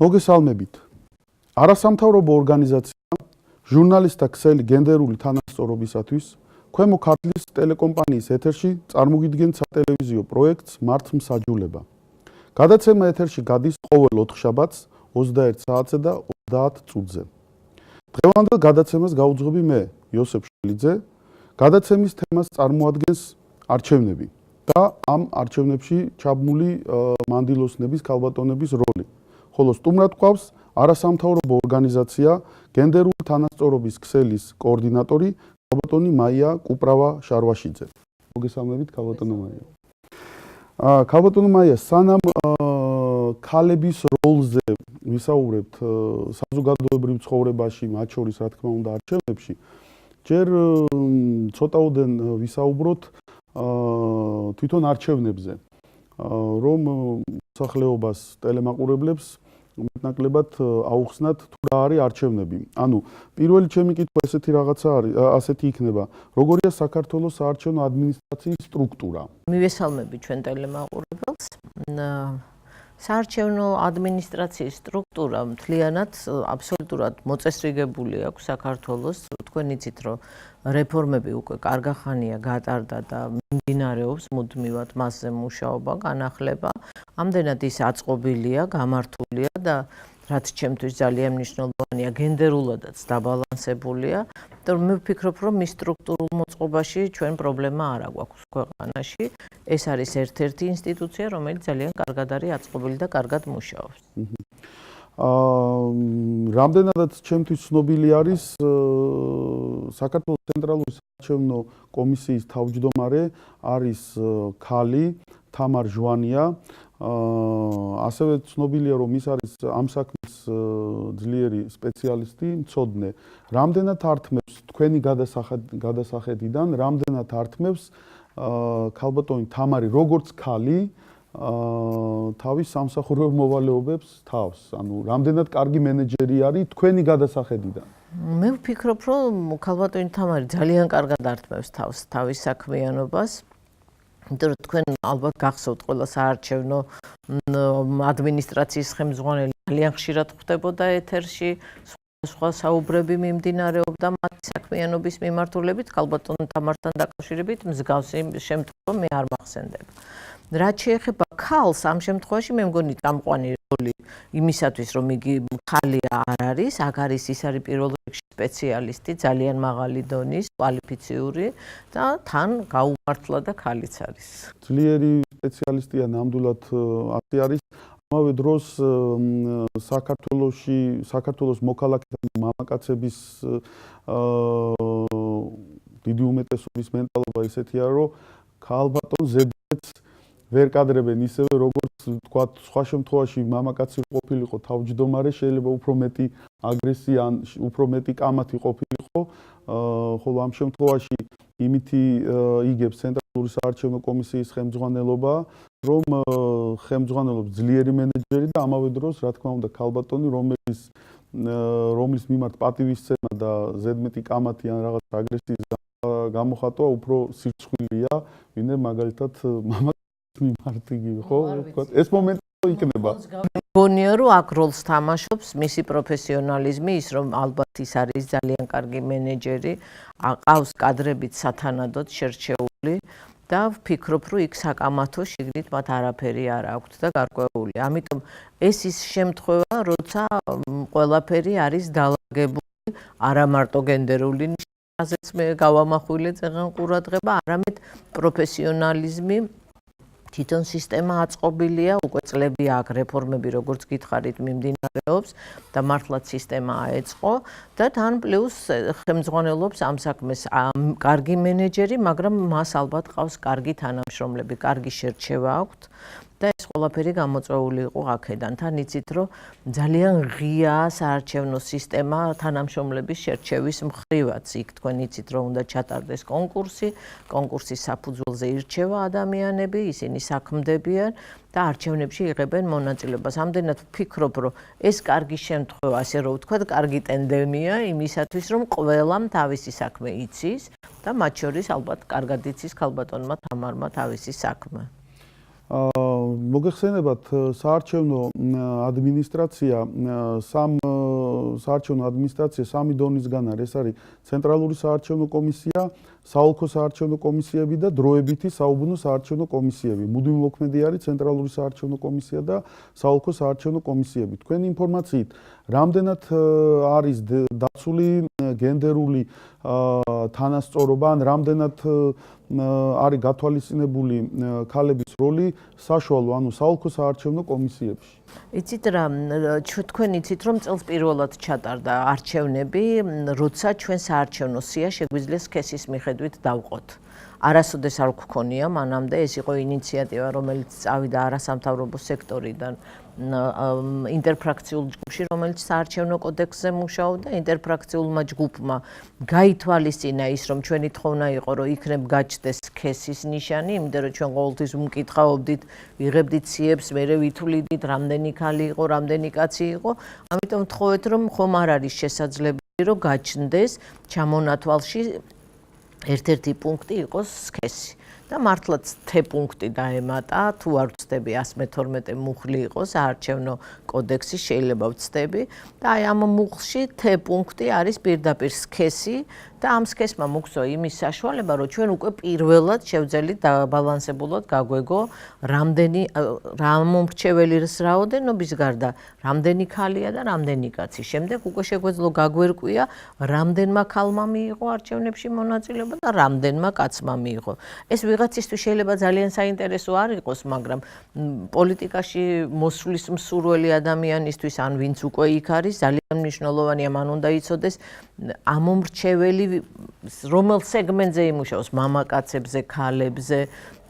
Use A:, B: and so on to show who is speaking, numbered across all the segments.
A: მოგესალმებით. არასამთავრობო ორგანიზაცია ჟურნალისტთა ქსელი გენდერული თანასწორობისათვის ქვემო ქართლის ტელეკომპანიის ეთერში წარმოგიდგენთ სატელევიზიო პროექტს მართლმსაჯულება. გადაცემა ეთერში გადის ყოველ ოთხშაბათს 21 საათზე და 30 წუთზე. დღევანდელ გადაცემას გაუძღვები მე, იოსებ შვილიძე. გადაცემის თემას წარმოადგენს არჩევნები და ამ არჩევნებში ჩაბმული მანდილოსნების ქალბატონების როლი. ხოლო სტუმრად გვყავს არასამთავრობო ორგანიზაცია გენდერული თანასწორობის ქსელის კოორდინატორი ქალბატონი მაია კუპრავა-შარვაშიძე. მოგესალმებით ქალბატონო მაია. ქალბატონო მაია, სანამ ქალების როლზე ვისაუბრებთ საზოგადოებრივ ცხოვრებაში, მათ შორის რა თქმა უნდა არჩევნებში, ჯერ ცოტაოდენ ვისაუბროთ თვითონ არჩევნებზე, რომ მოსახლეობას ტელემაყურებლებს მეტნაკლებად აუხსნათ თუ რა არის არჩევნები. ანუ პირველი ჩემი კითხვა ესეთი რაღაცა არის, ასეთი იქნება. როგორია საქართველოს საარჩევნო ადმინისტრაციის სტრუქტურა?
B: მივესალმები ჩვენ ტელემაყურებელს. საარჩევნო ადმინისტრაციის სტრუქტურა მთლიანად აბსოლუტურად მოწესრიგებული აქვს საქართველოს. თქვენ იცით, რომ რეფორმები უკვე კარგა ხანია გატარდა და მიმდინარეობს მუდმივად მასზე მუშაობა, განახლება. ამდენად ის აწყობილია, გამართულია და რაც ჩემთვის ძალიან მნიშვნელოვანია, გენდერულადაც დაბალანსებულია. მე ვფიქრობ, რომ მის სტრუქტურულ მოწყობაში ჩვენ პრობლემა არ აქვს ქვეყანაში. ეს არის ერთ-ერთი ინსტიტუცია, რომელიც ძალიან კარგად არის აწყობილი და კარგად მუშაობს.
A: რამდენადაც ჩემთვის ცნობილი არის საქართველოს ცენტრალური საარჩევნო კომისიის თავმჯდომარე არის ქალი თამარ ჟვანია. ასევე ცნობილია, რომ ის არის ამ საქმის ძლიერი სპეციალისტი, მცოდნე. რამდენად ართმევს თქვენი გადასახედიდან, რამდენად ართმევს ქალბატონი თამარი როგორც ქალი თავის სამსახურეო მოვალეობებს თავს? ანუ რამდენად კარგი მენეჯერი არის თქვენი გადასახედიდან?
B: მე ვფიქრობ, რომ ქალბატონი თამარი ძალიან კარგად ართმევს თავს თავის საქმიანობას. იმიტომ რომ თქვენ ალბათ გახსოვთ, ყველა საარჩევნო ადმინისტრაციის ხელმძღვანელი ძალიან ხშირად ხვდებოდა ეთერში, სხვა საუბრები მიმდინარეობდა მათი საქმიანობის მიმართულებით, ქალბატონ თამართან დაკავშირებით მსგავსი შემთხვევა მე არ მახსენდება. რაც შეეხება ქალს, ამ შემთხვევაში მე მგონი წამყვანი როლი იმისათვის, რომ იგი ხალია არ არის, აქ არის ის არის პირველ რიგში სპეციალისტი, ძალიან მაღალი დონის, კვალიფიციური და თან გაუმართლა და ქალიც არის.
A: ძლიერი სპეციალისტია, ნამდვილად ასე არის. ამავე დროს საქართველოს მოქალაქეთა მამაკაცების დიდი უმეტესობის მენტალობა ისეთია, რომ ქალბატონ ზებდეთს ვერ კადრებენ ისევე, როგორც თქვა, სხვა შემთხვევაში მამაკაცი ყოფილიყო თავმჯდომარე, შეიძლება უფრო მეტი აგრესია ან უფრო მეტი კამათი ყოფილიყო, ხოლო ამ შემთხვევაში იმითი იგებს ცენტრალური საარჩევნო კომისიის ხელმძღვანელობა, რომ ხელმძღვანელობს ძლიერი მენეჯერი და ამავე დროს, რა თქმა უნდა, ქალბატონი, რომლის მიმართ პატივისცემა და ზედმეტი კამათი ან რაღაც აგრესიის გამოხატვა უფრო სირცხვილია, ვინმე მაგალითად მიმართ იგივე, ხო? ეს მომენტი იქნება.
B: მგონია, რომ აქ როლს თამაშობს მისი პროფესიონალიზმი, ის რომ ალბათ ის არის ძალიან კარგი მენეჯერი, აყავს კადრებით სათანადოდ შერჩეული და ვფიქრობ, რომ იქ საკამათო შიგნით მათ არაფერი არ აქვთ და გარკვეული. ამიტომ ეს ის შემთხვევა, როცა ყველაფერი არის დალაგებული, არა მარტო გენდერული ნიშნაზეც მე გავამახვილე წეღან ყურადღება, არამედ პროფესიონალიზმი თვითონ სისტემა აწყობილია, უკვე წლები აქ რეფორმები, როგორც გითხარით, მიმდინარეობს და მართლაც სისტემა აეწყო და თან პლუს ხელმძღვანელობს ამ საქმეს კარგი მენეჯერი, მაგრამ მას ალბათ ყავს კარგი თანამშრომლები, კარგი შერჩევა აქვთ და ეს ყველაფერი გამოწვეული იყო აქედან. თან იცით, რომ ძალიან ღიაა საარჩევნო სისტემა თანამშრომლების შერჩევის მხრივაც. იქ თქვენ იცით, რომ უნდა ჩატარდეს კონკურსის საფუძველზე ირჩევა ადამიანები, ისინი საქმდებიან და არჩევნებში იღებენ მონაწილეობას. ამდენად ვფიქრობ, რომ ეს კარგი შემთხვევა, ასე რომ ვთქვათ, კარგი ტენდემია იმისათვის, რომ ყველამ თავისი საქმე იცის და მათ შორის ალბათ კარგად იცის ქალბატონმა თამარმა თავისი საქმე.
A: მოგეხსენებათ საარჩევნო ადმინისტრაცია სამი დონისგან არის. ეს არის ცენტრალური საარჩევნო კომისია, საოლქო საარჩევნო კომისიები და დროებითი საუბნო საარჩევნო კომისიები. მუდმივი მოქმედი არის ცენტრალური საარჩევნო კომისია და საოლქო საარჩევნო კომისიები. თქვენი ინფორმაციით, რამდენად არის დაცული გენდერული თანასწორობა, ან რამდენად არის გათვალისწინებული ქალების როლი საშუალო, ანუ საოლქო საარჩევნო კომისიებში?
B: იცით რა, თქვენ იცით რომ წელს პირველად ჩატარდა არჩევნები, როცა ჩვენ საარჩევნო სია შეგვიძლია სქესის მიხედვით დავყოთ. არასოდეს არ გვქონია მანამდე, ეს იყო ინიციატივა, რომელიც წავიდა არასამთავრობო სექტორიდან ინტერფრაქციულ ჯგუფში, რომელიც საარჩევნო კოდექსზე მუშაობდა. ინტერფრაქციულმა ჯგუფმა გაითვალისწინა ის, რომ ჩვენი თხოვნა იყო, რომ იქნებ გაჩნდეს სქესის ნიშანი, იმიტომ რომ ჩვენ ყოველთვის ვმკითხაობდით, ვიღებდით სიებს, მერე ვითვლიდით, რამდენი ქალი იყო, რამდენი კაცი იყო. ამიტომ ვთხოვეთ, რომ ხომ არ არის შესაძლებელი, რომ გაჩნდეს ჩამონათვალში ერთ-ერთი პუნქტი იყოს სქესი. და მართლაც თე პუნქტი დაემატა, თუ არ ვცდები 112 მუხლი იყო საარჩევნო კოდექსი, შეიძლება ვცდები და აი ამ მუხლში თე პუნქტი არის პირდაპირ სქესი და ამ სქესმა მოგცვა იმის საშუალება, რომ ჩვენ უკვე პირველად შევძელით დაბალანსებულად გაგვეგო რა მომრჩეველის რაოდენობის გარდა, რამდენი ქალია და რამდენი კაცი. შემდეგ უკვე შეგვეძლო გაგვერკვია, რამდენმა ქალმა მიიღო არჩევნებში მონაწილეობა და რამდენმა კაცმა მიიღო. ეს ვიღაცისთვის შეიძლება ძალიან საინტერესო არ იყოს, მაგრამ პოლიტიკაში მოსვლის მსურველი ადამიანისთვის, ან ვინც უკვე იქ არის, ძალიან მნიშვნელოვანია, მან უნდა იცოდეს ამომრჩეველი რომელ სეგმენტზე იმუშაოს, მამაკაცებზე, ქალებზე,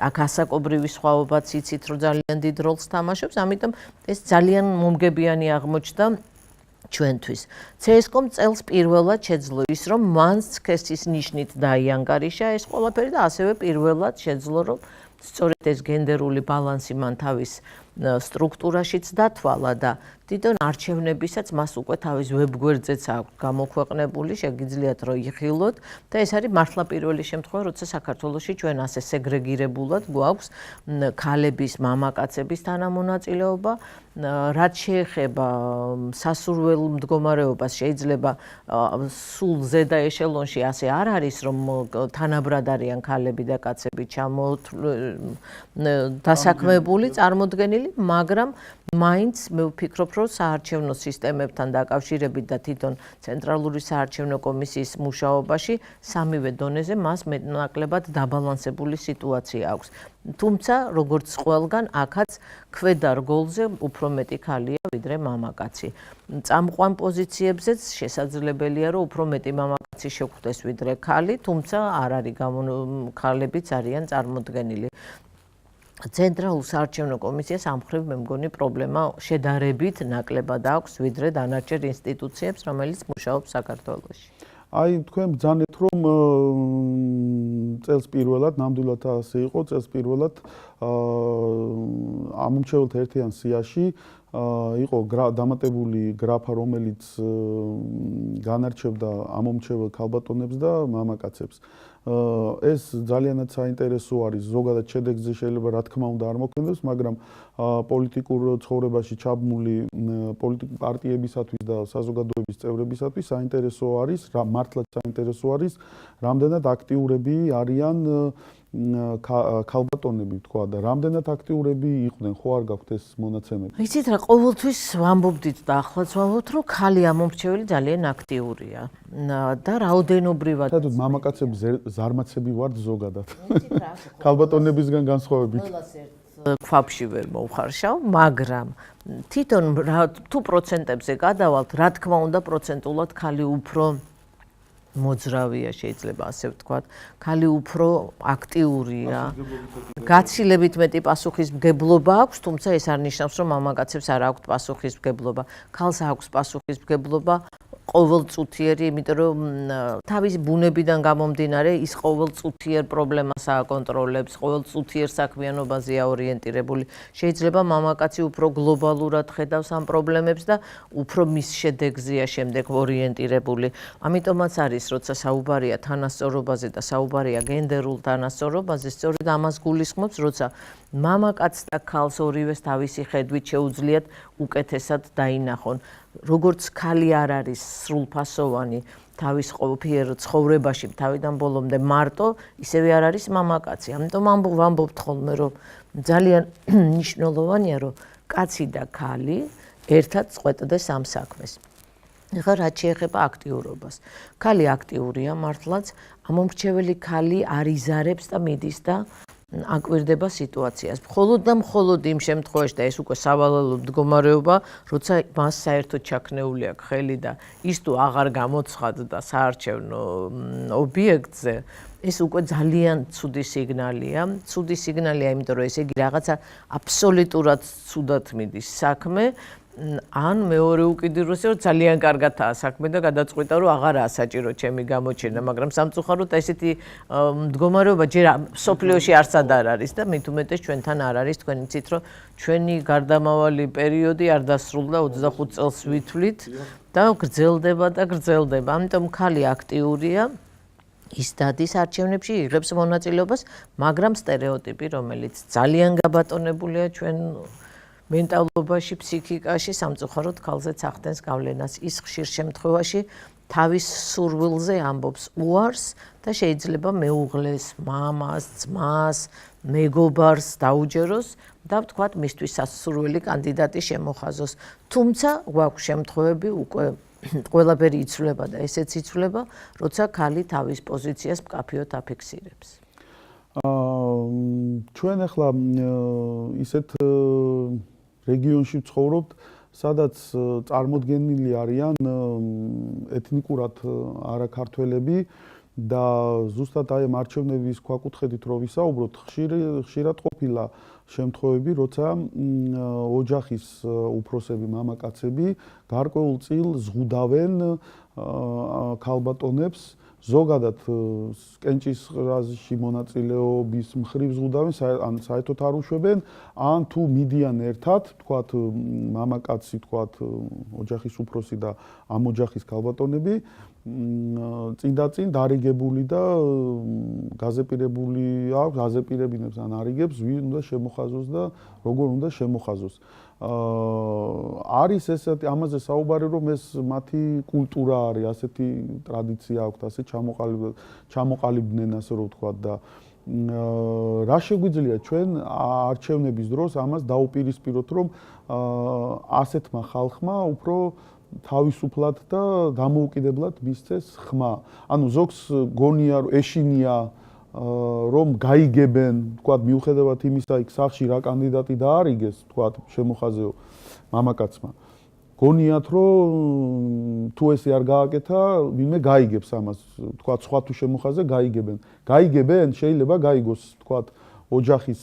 B: აქ ასაკობრივი სხვაობაც იცით, რომ ძალიან დიდ როლს თამაშობს, ამიტომ ეს ძალიან მომგებიანი აღმოჩნდა ჩვენთვის. CSKOM წელს პირველად შეძლო ის, რომ მან სქესის ნიშნით დაიანგარიშა ეს ყველაფერი და ასევე პირველად შეძლო, რომ სწორედ ეს გენდერული ბალანსი მან თავის სტრუქტურაშიც დათვალა და თვითონ არჩევნებისაც მას უკვე თავის ვებგვერდზეც აქვს გამოქვეყნებული, შეგიძლიათ რომ იხილოთ და ეს არის მართლა პირველი შემთხვევა, როცა საქართველოში ჩვენ ასე სეგრეგირებულად გვაქვს ქალების, მამაკაცების თანამონაწილეობა. რაც შეეხება სასურველ მდგომარეობას, შეიძლება სულ ზედა ეშელონში ასე არ არის, რომ თანაბრად არიან ქალები და კაცები დასაქმებული, წარმოდგენილი, მაგრამ მაინც მე ვფიქრობ, რომ საარჩევნო სისტემებთან დაკავშირებით და თვითონ ცენტრალური საარჩევნო კომისიის მუშაობაში სამივე დონეზე მას მეტნაკლებად დაბალანსებული სიტუაცია აქვს. თუმცა, როგორც ყველგან, აქაც ქვედა რგოლზე უფრო მეტი ქალია ვიდრე მამაკაცი. წამყვან პოზიციებზეც შესაძლებელია, რომ უფრო მეტი მამაკაცი შეგვხვდეს ვიდრე ქალი, თუმცა არ არის ქალებიც არიან წარმოდგენილი. ცენტრალურ საარჩევნო კომისიას ამ მხრივ მე მგონი პრობლემა შედარებით ნაკლებად აქვს ვიდრე დანარჩენ ინსტიტუციებს, რომელიც მუშაობს საქართველოში.
A: აი თქვენ ბრძანეთ, რომ წელს პირველად, ნამდვილად ასე იყო, წელს პირველად ამომრჩეველთა ერთიან სიაში იყო დამატებული გრაფა, რომელიც განარჩევდა ამომრჩეվել ქალბატონებს და მამაკაცებს. ეს ძალიანაც საინტერესო არის, ზოგადად შედეგზე შეიძლება რა თქმა უნდა არ მოქმედებს, მაგრამ პოლიტიკურ ცხოვრებაში ჩაბმული პოლიტიკურ პარტიებისათვის და საზოგადოების წევრებისათვის საინტერესო არის, მართლაც საინტერესო არის, რამდენად აქტიურები არიან ქალბატონები თქვა და რამდენად აქტიურები იყვნენ, ხო არ გაქვთ ეს მონაცემები?
B: იცით რა, ყოველთვის ვამბობდით და ახლაც ვამბობთ, რომ ქალი ამომრჩეველი ძალიან აქტიურია და რაოდენობრივად.
A: სადაც მამაკაცები ზარმაცები ვართ ზოგადად. ქალბატონებისგან განსხვავებით.
B: ქვაფში ვერ მოვხარშავ, მაგრამ თვითონ თუ პროცენტებზე გადავალთ, რა თქმა უნდა პროცენტულად ქალი უფრო მოძრავია, შეიძლება ასე ვთქვათ, ქალი უფრო აქტიურია. გაცილებით მეტი პასუხისმგებლობა აქვს, თუმცა ეს არ ნიშნავს, რომ მამაკაცებს არ აქვთ პასუხისმგებლობა. ქალს აქვს პასუხისმგებლობა ყოველწუთიერი, იმიტომ რომ თავის ბუნებიდან გამომდინარე ის ყოველწუთიერ პრობლემას აკონტროლებს, ყოველწუთიერ საქმიანობაზეა ორიენტირებული. შეიძლება მამაკაცი უფრო გლობალურად ხედავს ამ პრობლემებს და უფრო მის შედეგზეა შემდეგ ორიენტირებული. ამიტომაც არის, როცა საუბარია თანასწორობაზე და საუბარია გენდერულ თანასწორობაზე, სწორედ ამას გულისხმობს, როცა მამაკაცს და ქალს ორივეს თავისი ხედვით შეუძლიათ უკეთესად დაინახონ. როგორც ქალი არ არის სრულფასოვანი თავის ყოველდღიურ ცხოვრებაში, თავიდან ბოლომდე მარტო, ისევე არ არის მამაკაცი. ამიტომ ვამბობთ ხოლმე, რომ ძალიან მნიშვნელოვანია, რომ კაცი და ქალი ერთად წყვეტდეს ამ საქმეს. ეხლა რაც შეეხება აქტიურობას. ქალი აქტიურია მართლაც, ამომრჩეველი ქალი არიზარებს და მიდის და აკვირდება სიტუაციას. მხოლოდ და მხოლოდ იმ შემთხვევაში და ეს უკვე სავალალო მდგომარეობა, როცა მას საერთოდ ჩაქნეული აქვს ხელი და ის თუ აღარ გამოცხადდა საარჩევნო ობიექტზე, ეს უკვე ძალიან ცუდი სიგნალია. ცუდი სიგნალია, იმიტომ რომ ესე იგი რაღაცა აბსოლუტურად ცუდად მიდის საქმე. ან მეორე უკიდურესი რომ ძალიან კარგადაა საქმე და გადაწყვიტა რომ აღარაა საჭირო ჩემი გამოჩენა, მაგრამ სამწუხაროდ ესეთი მდგომარეობა ჯერ სოფლიოში არცად არ არის და მით უმეტეს ჩვენთან არ არის. თქვენ იცით რომ ჩვენი გარდამავალი პერიოდი არ დასრულდა 25 წელს ვითვლით და გრძელდება და გრძელდება. ამიტომ ქალი აქტიურია, ის დადის არჩევნებში, იღებს მონაწილეობას, მაგრამ სტერეოტიპი, რომელიც ძალიან გაბატონებულია ჩვენ მენტალობაში, ფსიქიკაში, სამწუხაროდ ქალზეც ახდენს გავლენას. ის ხშირ შემთხვევაში თავის სურვილზე ამბობს უარს და შეიძლება მეუღლეს, მამას, ძმას, მეგობარს დაუჯეროს და ვთქვათ მისთვის სასურველი კანდიდატი შემოხაზოს. თუმცა გვაქვს შემთხვევები უკვე ყველაფერი იცვლება და ესეც იცვლება, როცა ქალი თავის პოზიციას მკაფიოდ აფიქსირებს.
A: ჩვენ ახლა ისეთ რეგიონში ვცხოვრობთ, სადაც წარმოდგენილი არიან ეთნიკურად არაქართველები და ზუსტად აი ამ არჩევნების ქვაკუთხედით რო ვისაუბროთ, ხშირად ყოფილა შემთხვევები, როცა ოჯახის უფროსები, მამაკაცები გარკვეულ წილ ზღუდავენ ქალბატონებს, ზოგადად კენჭისყრაში მონაწილეობის მხრივ ზღუდავენ, ან საერთოდ არ უშვებენ, ან თუ მიდიან ერთად, თქვათ მამაკაცი, თქვათ ოჯახის უფროსი და ამ ოჯახის ქალბატონები, წინ დარიგებული და გაზეპირებული აქვს, გაზეპირებინებს ან არიგებს, ვინ უნდა შემოხაზოს და როგორ უნდა შემოხაზოს. არის ესეთი ამაზე საუბარი, რომ ეს მათი კულტურა არის, ასეთი ტრადიცია აქვთ, ასე ჩამოყალიბდნენ, ასე რომ ვთქვათ და რა შეგვიძლია ჩვენ არჩევნების დროს ამას დაუპირისპიროთ, რომ ასეთმა ხალხმა უფრო თავისუფლად და დამოუკიდებლად მისცეს ხმა. ანუ ზოგს გონია, რომ ეშინია რომ გაიგებენ, თქვათ, მიუხედავად იმისა, იქ სახლში რა კანდიდატი დაარიგეს, თქვათ, შემოხაზეო მამაკაცმა. გონიათ, რომ თუ ესე არ გააკეთა, ვინმე გაიგებს ამას, თქვათ, სხვა თუ შემოხაზე გაიგებენ. გაიგებენ, შეიძლება გაიგოს, თქვათ, ოჯახის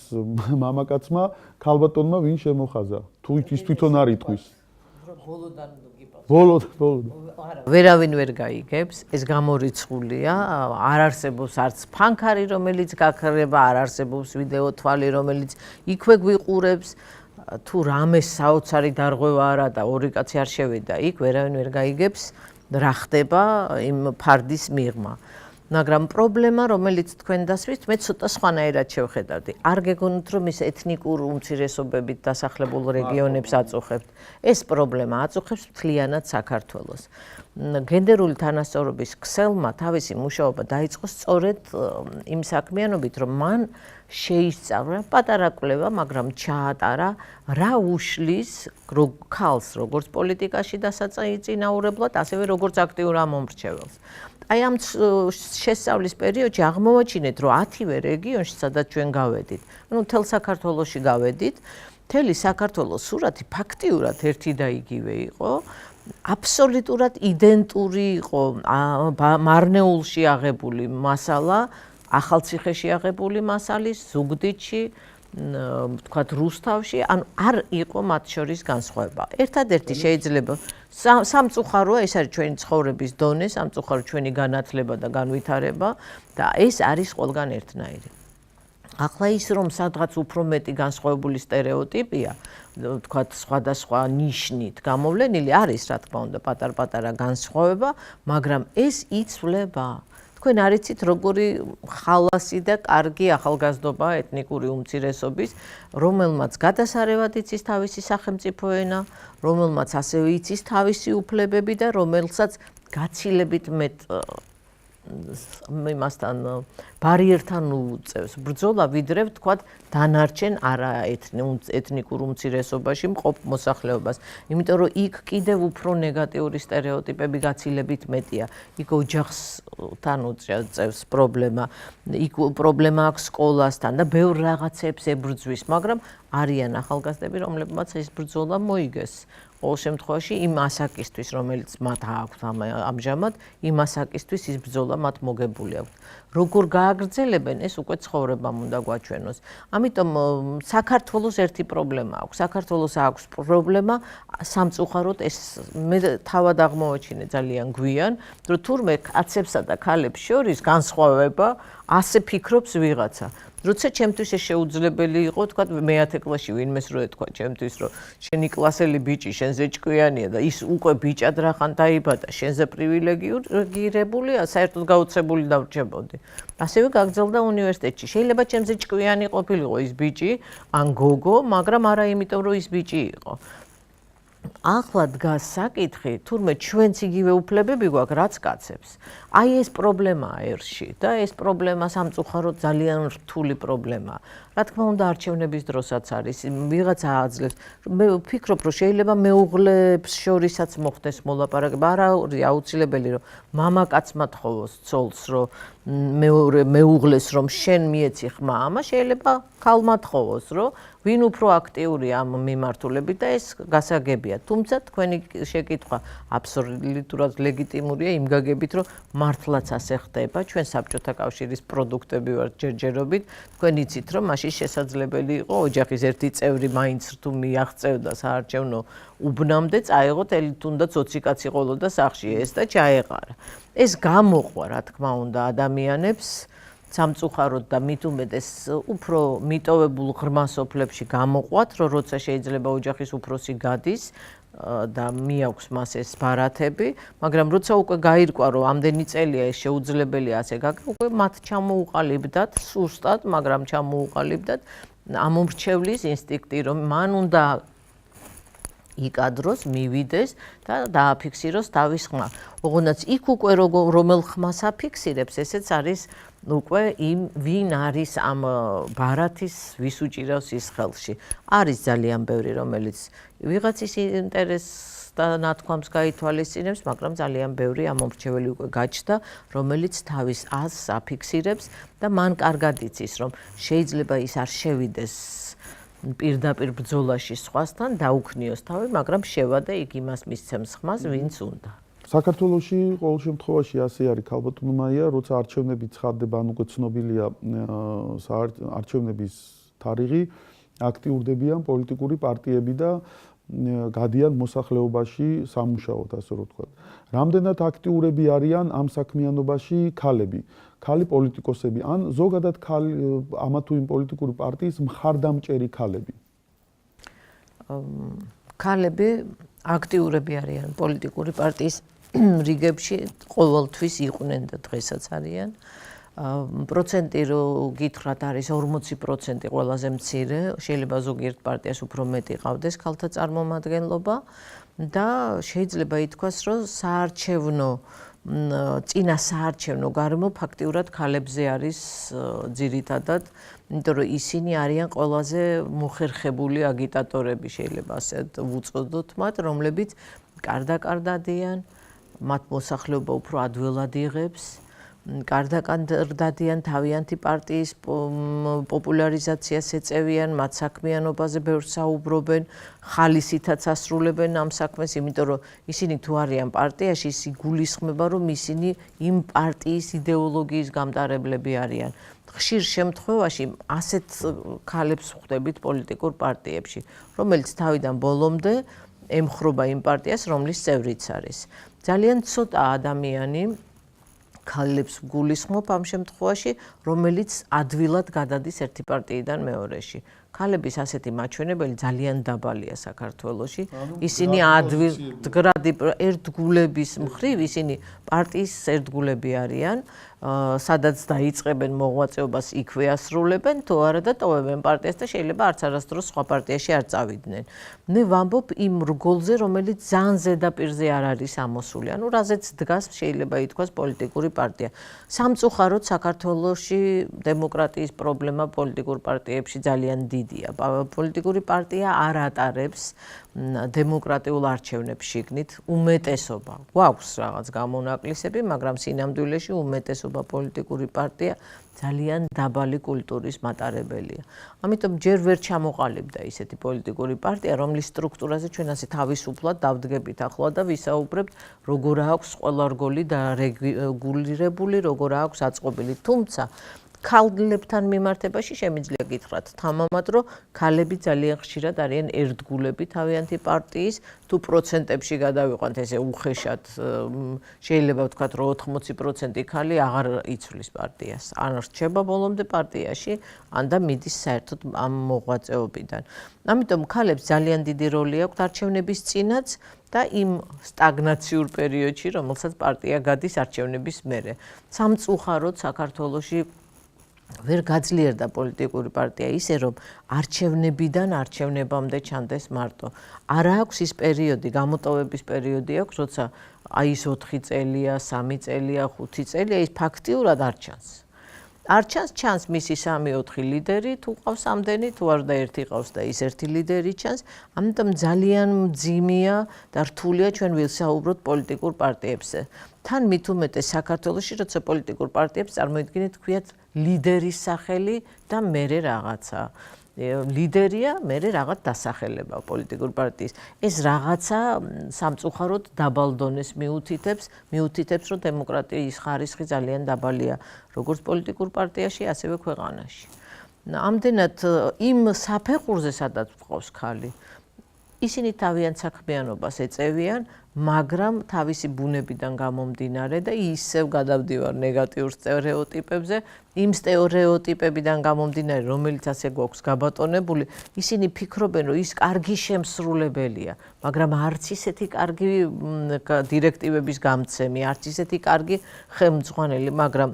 A: მამაკაცმა, ქალბატონმა ვინ შემოხაზა. თუ ის თვითონ არ იტყვის. ვერავინ ვერ გაიგებს, ეს გამორიცხულია, არ არსებობს არც ფანქარი, რომელიც გაქრება, არ არსებობს ვიდეო თვალი, რომელიც იქვე გვიყურებს, თუ რამე საოცარი დარღვევა არა და ორი კაცი არ შევიდა იქ, ვერავინ ვერ გაიგებს, რა ხდება იმ ფარდის მიღმა. მაგრამ პრობლემა, რომელიც თქვენ დასვით, მე ცოტა სხვანაირად შევხედავდი. არ გეგონოთ, რომ ის ეთნიკურ უმცირესობებით დასახლებულ რეგიონებს აწუხებთ. ეს პრობლემა აწუხებს მთლიანად საქართველოს. გენდერული თანასწორობის ქსელმა თავისი მუშაობა დაიწყო სწორედ იმ საქმიანობით, რომ მან შეისწავლა პატარა კვლევა, მაგრამ ჩაატარა, რა უშლის ქალს, როგორც პოლიტიკაში დასაწინაურებლად, ასევე როგორც აქტიურ ამომრჩეველს. აი ამ შესწავლის პერიოდში აღმოვაჩინეთ, რომ 10-ვე რეგიონში, სადაც ჩვენ გავედით, მთელ საქართველოში გავედით, მთელი საქართველოს სურათი ფაქტიურად ერთი და იგივე იყო, აბსოლუტურად იდენტური იყო მარნეულში აღებული მასალა, ახალციხეში აღებული მასალის, ზუგდიდში,
B: თქვათ რუსთავში, ანუ არ იყო მათ შორის განსხვავება. ერთადერთი შეიძლება სამწუხაროა, ეს არის ჩვენი ცხოვრების დონე, სამწუხარო ჩვენი განათლება და განვითარება და ეს არის ყველგან ერთნაირი. ახლა ის რომ სადღაც უფრო მეტი განსხვავებული სტერეოტიპია, თქვათ სხვადასხვა ნიშნით გამოვლენილი არის, რა თქმა უნდა, პატარ-პატარა განსხვავება, მაგრამ ეს იცვლება. თქვენ არ იცით როგორი ხალასი და კარგი ახალგაზრდობა ეთნიკური უმცირესობის, რომელმაც გადასარევად იცის თავისი სახელმწიფო ენა, რომელმაც ასევე იცის თავისი უფლებები და რომელსაც გაცილებით მეტ იმასთან ბარიერთან უწევს ბრძოლა, ვიდრე ვთქვათ დანარჩენ არაეთნიკურ უმცირესობაში მყოფ მოსახლეობას. იმიტომ რომ იქ კიდევ უფრო ნეგატიური სტერეოტიპები გაცილებით მეტია. იქ ოჯახთან უწევს პრობლემა, იქ პრობლემა აქვს სკოლასთან და ბევრ რაღაცებს ებრძვის, მაგრამ არიან ახალგაზრდები, რომლებმაც ეს ბრძოლა მოიგეს. ყოველ შემთხვევაში იმ ასაკისთვის, რომელიც მათ აქვთ ამჟამად, იმ ასაკისთვის ის ბრძოლა მათ მოგებული აქვთ. როგორ გააგრძელებენ, ეს უკვე ცხოვრებამ უნდა გვაჩვენოს. ამიტომ საქართველოს ერთი პრობლემა აქვს. საქართველოს აქვს პრობლემა სამწუხაროდ ეს მე თავად აღმოვაჩინე ძალიან გვიან, რომ თურმე კაცებსა და ქალებს შორის განსხვავება ასე ფიქრობს ვიღაცა. როცა ჩემთვის ეს შეუძლებელი იყო, თქვა მე-10 კლასში ვინმეს რო ეთქვა ჩემთვის, რომ შენი კლასელი ბიჭი შენზე ჭკვიანია და ის უკვე ბიჭად რახან დაიბადა, შენზე პრივილეგირებულია, საერთოდ გაუცებული დავრჩებოდი. ასევე გაგრძელდა უნივერსიტეტში. შეიძლება ჩემზე ჭკვიანი ყოფილიყო ის ბიჭი, ან გოგო, მაგრამ არა იმიტომ, რომ ის ბიჭი იყო. ახლა დგას საკითხი, თურმე ჩვენც იგივე უფლებები გვაქვს, რაც კაცებს. აი ეს პრობლემაა ერში და ეს პრობლემა სამწუხაროდ ძალიან რთული პრობლემაა. რა თქმა უნდა, არჩევნების დროსაც არის, ვიღაცა აძლევს. მე ვფიქრობ, რომ შეიძლება მეუღლებს შორისაც მოხდეს მოლაპარაკება, არა აუცილებელი, რომ მამაკაცმა თხოვოს ცოლს, რომ მეუღლეს რომ შენ მიეცი ხმა, ამა შეიძლება ქალმა თხოვოს, რომ ვინ უფრო აქტიურია ამ მიმართულებით და ეს გასაგებია. თუმცა თქვენი შეკითხვა აბსოლუტურად ლეგიტიმურია იმ გაგებით, რომ მართლაც ასე ხდება. ჩვენ საბჭოთა კავშირის პროდუქტები ვართ ჯერჯერობით. თქვენ იცით, რომ მაშინ შესაძლებელი იყო ოჯახის ერთი წევრი მაინც თუ მიაღწევდა საარჩევნო უბნამდე, წაეღოთ თუნდაც 20 კაცი ყოლოდა სახლში ეს და ჩაეყარა. ეს გამოყვა, რა თქმა უნდა, ადამიანებს სამწუხაროდ და მით უმეტეს უფრო მიტოვებულ ღრმა სოფლებში გამოყვათ, რომ როცა შეიძლება ოჯახის უფროსი გადის და მიაქვს მას ეს ბარათები, მაგრამ როცა უკვე გაირკვა, რომ ამდენი წელია ეს შეუძლებელია ასე გაკეთება, უკვე მათ ჩამოუყალიბდათ სუსტად, მაგრამ ჩამოუყალიბდათ ამომრჩევლის ინსტინქტი, რომ მან უნდა იკადროს, მივიდეს და დააფიქსიროს თავის ხმა. ოღონდ იქ უკვე რომელ ხმას აფიქსირებს, ესეც არის უკვე ვინ არის ამ ბარათის, ვის უჭირავს ის ხელში. არის ძალიან ბევრი, რომელიც ვიღაცის ინტერესს და ნათქვამს გაითვალისწინებს, მაგრამ ძალიან ბევრი ამომრჩეველი უკვე გაჩნდა, რომელიც თავის აზრს αφიქსირებს და მან კარგად იცის, რომ შეიძლება ის არ შევიდეს პირდაპირ ბრძოლაში სხვასთან დაუქნიოს თავი, მაგრამ შევა და იქ იმას მისცემს ხმას, ვინც უნდა.
A: საქართველოში ყოველ შემთხვევაში ასე არის, ქალბატონო მაია, როცა არჩევნები ცხადდება, ანუ უკვე ცნობილია არჩევნების თარიღი, აქტიურდებიან პოლიტიკური პარტიები და გადიან მოსახლეობაში სამუშაოდ, ასე რომ ვთქვათ. რამდენად აქტიურები არიან ამ საქმიანობაში ქალები, ქალი პოლიტიკოსები, ან ზოგადად ამა თუ იმ პოლიტიკური პარტიის მხარდამჭერი ქალები?
B: ქალები აქტიურები არიან პოლიტიკური პარტიის რიგებში, ყოველთვის იყვნენ და დღესაც არიან. პროცენტი რო გითხრათ არის 40% ყველაზე მცირე, შეიძლება ზოგიერთ პარტიას უფრო მეტი ყავდეს ქალთა წარმომადგენლობა და შეიძლება ითქვას, რომ წინა საარჩევნო გარემო ფაქტიურად ქალებზე არის ძირითადად, იმიტომ რომ ისინი არიან ყველაზე მოხერხებული აგიტატორები, შეიძლება ასე ვუწოდოთ მათ, რომლებიც კარდაკარდადიან, მათ მოსახლეობა უფრო ადვილად იღებს, გარდაკან დადიან თავიანთი პარტიის პოპულარიზაციას ეწევიან, მათ საქმიანობაზე ბევრს საუბრობენ, ხალისითაც ასრულებენ ამ საქმეს, იმიტომ რომ ისინი თუ არიან პარტიაში, ის იგულისხმება, რომ ისინი იმ პარტიის იდეოლოგიის გამტარებლები არიან. ხშირ შემთხვევაში ასეთ ქალებს ხვდებით პოლიტიკურ პარტიებში, რომელიც თავიდან ბოლომდე ემხრობა იმ პარტიას, რომლის წევრიც არის. ძალიან ცოტა ადამიანი ქალებს გულისხმობ ამ შემთხვევაში, რომელიც ადვილად გადადის ერთი პარტიიდან მეორეში. ქალების ასეთი მაჩვენებელი ძალიან დაბალია საქართველოში. ისინი ადვილად ერთგულების მხრივ ისინი პარტიის ერთგულები არიან, სადაც დაიწყებენ მოღვაწეობას იქვე ასრულებენ, თუ არა და ტოვებენ პარტიას და შეიძლება არც არასდროს სხვა პარტიაში არ წავიდნენ. მე ვამბობ იმ რგოლზე, რომელიც ძალიან ზედაპირზე არ არის ამოსული, ანუ რაზეც დგას შეიძლება ითქვას პოლიტიკური პარტია. სამწუხაროდ საქართველოში დემოკრატიის პრობლემა პოლიტიკურ პარტიებში ძალიან დიდია. პოლიტიკური პარტია არ ატარებს დემოკრატიულ არჩევნებს შიგნით უმეტესობა. გვაქვს რაღაც გამონაკლისები, მაგრამ სინამდვილეში უმეტესობა პოლიტიკური პარტია ძალიან დაბალი კულტურის მატარებელია. ამიტომ ჯერ ვერ ჩამოყალიბდა ისეთი პოლიტიკური პარტია, რომლის სტრუქტურაზე ჩვენ ასე თავისუფლად დავდგებით ახლა და ვისაუბრებთ, როგორ აქვს ყველა რგოლი დარეგულირებული, როგორ აქვს აწყობილი. თუმცა ქალებთან მიმართებაში შემიძლია გითხრათ თამამად, რომ ქალები ძალიან ხშირად არიან ერთგულები თავიანთი პარტიის, თუ პროცენტებში გადავიყვანთ ესე უხეშად, შეიძლება ვთქვათ, რომ 80% ქალი აღარ იცვლის პარტიას. ან რჩება ბოლომდე პარტიაში, ან და მიდის საერთოდ ამ მოღვაწეობიდან. ამიტომ ქალებს ძალიან დიდი როლი აქვთ არჩევნების წინაც და იმ სტაგნაციურ პერიოდში, რომელსაც პარტია გადის არჩევნების მერე. სამწუხაროდ საქართველოში ვერ გაძლიერდა პოლიტიკური პარტია ისე, რომ არჩევნებიდან არჩევნებამდე ჩანდეს მარტო. არ აქვს ის პერიოდი, გამოტოვების პერიოდი აქვს, როცა აი ის 4 წელია, 3 წელია, 5 წელია, ის ფაქტიურად არ ჩანს. არ ჩანს მისი 3-4 ლიდერი, თუ ყავს ამდენი, თუ არ და ერთი ყავს და ის ერთი ლიდერი ჩანს. ამიტომ ძალიან მძიმეა და რთულია ჩვენ ვისაუბროთ პოლიტიკურ პარტიებზე. თან მით უმეტეს საქართველოში, როცა პოლიტიკურ პარტიებს წარმოიდგინეთ, ქვიათ ლიდერის სახელი და მერე რაღაცა. ლიდერია, მერე რაღაც დასახელება პოლიტიკურ პარტიის. ეს რაღაცა სამწუხაროდ დაბალ დონეს მიუთითებს, რომ დემოკრატიის ხარისხი ძალიან დაბალია, როგორც პოლიტიკურ პარტიაში, ასევე ქვეყანაში. ამდენად იმ საფეხურზე, სადაც ვყავს ქალი, ისინი თავიანთ საქმიანობას ეწევიან, მაგრამ თავისი ბუნებიდან გამომდინარე და ისევ გადავდივარ ნეგატიურ სტერეოტიპებზე, იმ სტერეოტიპებიდან გამომდინარე, რომელიც ასე გვაქვს გაბატონებული, ისინი ფიქრობენ, რომ ის კარგი შემსრულებელია, მაგრამ არც ისეთი კარგი დირექტივების გამცემი, არც ისეთი კარგი ხელმძღვანელი, მაგრამ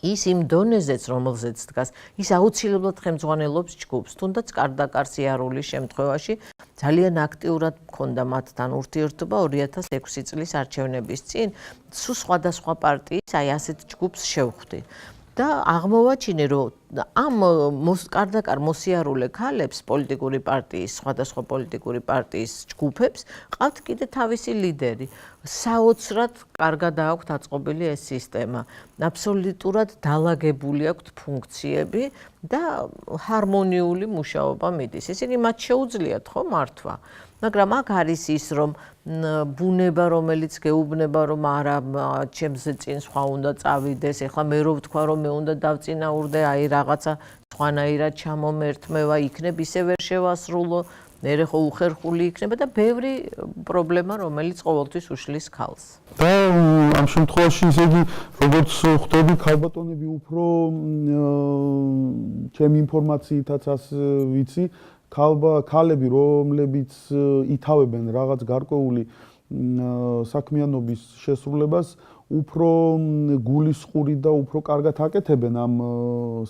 B: ის იმ დონეზეც, რომელზეც დგას, ის აუცილებლად ხელმძღვანელობს ჯგუფს, თუნდაც კარდაკარ სიარულის შემთხვევაში ძალიან აქტიურად მქონდა მათთან ურთიერთობა 2006 წლის არჩევნების წინ, სულ სხვადასხვა პარტიის აი ასეთ ჯგუფს შევხვდი. და აღმოვაჩინე, რომ ამ კარდაკარ მოსიარულე ქალებს პოლიტიკური პარტიის, სხვადასხვა პოლიტიკური პარტიის ჯგუფებს ყავთ კიდე თავისი ლიდერი. საოცრად კარგად აქვთ აწყობილი ეს სისტემა. აბსოლუტურად დალაგებული აქვთ ფუნქციები და ჰარმონიული მუშაობა მიდის. ისინი მათ შეუძლიათ ხო მართვა. მაგრამ აქ არის ის, რომ ბუნება, რომელიც გეუბნება, რომ არა, ჩემზე წინ სხვა უნდა წავიდეს, ეხლა მე რო ვთქვა, რომ მე უნდა დავწინაურდე, აი რაღაცა სხვანაირად ჩამომერთმევა, იქნებ ისე ვერ შევასრულო, მერე ხო უხერხული იქნება და ბევრი პრობლემა, რომელიც ყოველთვის უშლის ქალს.
A: და ამ შემთხვევაში ისე იგი, როგორც ხვდები, ქალბატონები უფრო ჩემი ინფორმაციითაც ვიცი, ქალები, რომლებიც ითავებენ რაღაც გარკვეული საქმიანობის შესრულებას, უფრო გულისხმური და უფრო კარგად აკეთებენ ამ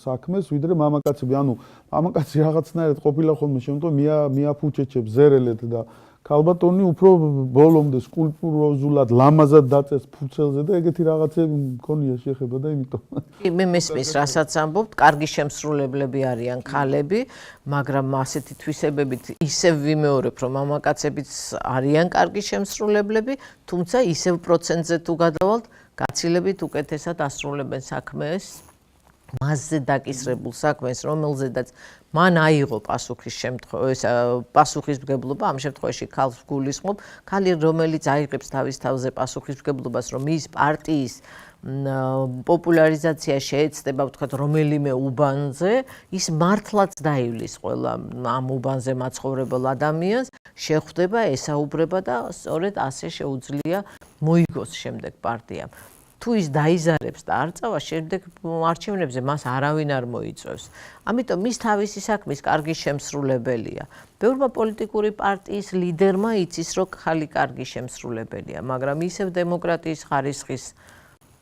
A: საქმეს, ვიდრე მამაკაცები. ანუ მამაკაცი რაღაცნაირად ყოფილა ხოლმე შემთხვევა მიაფუჩეჩებს ზერელეთ და ქალბატონი უფრო ბოლომდე სკულპტუროზულად ლამაზად დაწეს ფურცელზე და ეგეთი რაღაცები მქონია შეხება და იმიტომ.
B: მე მესმის, რასაც ამბობთ, კარგი შემსრულებლები არიან ქალები, მაგრამ ასეთი თვისებებით ისევ ვიმეორებ, რომ მამაკაცებიც არიან კარგი შემსრულებლები, თუმცა ისევ პროცენტზე თუ გადავალთ, გაცილებით უკეთესად ასრულებენ საქმეს, მასზე დაკისრებულ საქმეს, რომელზედაც მან აიღო პასუხისმგებლობა, ამ შემთხვევაში ქალს გულისხმობ, ქალი რომელიც აიღებს თავის თავზე პასუხისმგებლობას, რომ ის პარტიის პოპულარიზაცია შეეცდება, ვთქვათ, რომელიმე უბანზე, ის მართლაც დაივლის ყველა ამ უბანზე მაცხოვრებელ ადამიანს, შეხვდება, ესაუბრება და სწორედ ასე შეუძლია მოიგოს შემდეგ პარტიამ. თუ ის დაიზარებს და არ წავა შემდეგ არჩევნებზე, მას არავინ არ მოიწევს. ამიტომ ის თავისი საქმის კარგი შემსრულებელია. ბევრმა პოლიტიკური პარტიის ლიდერმა იცის, რომ ხალი კარგი შემსრულებელია, მაგრამ ისევ დემოკრატიის ხარისხის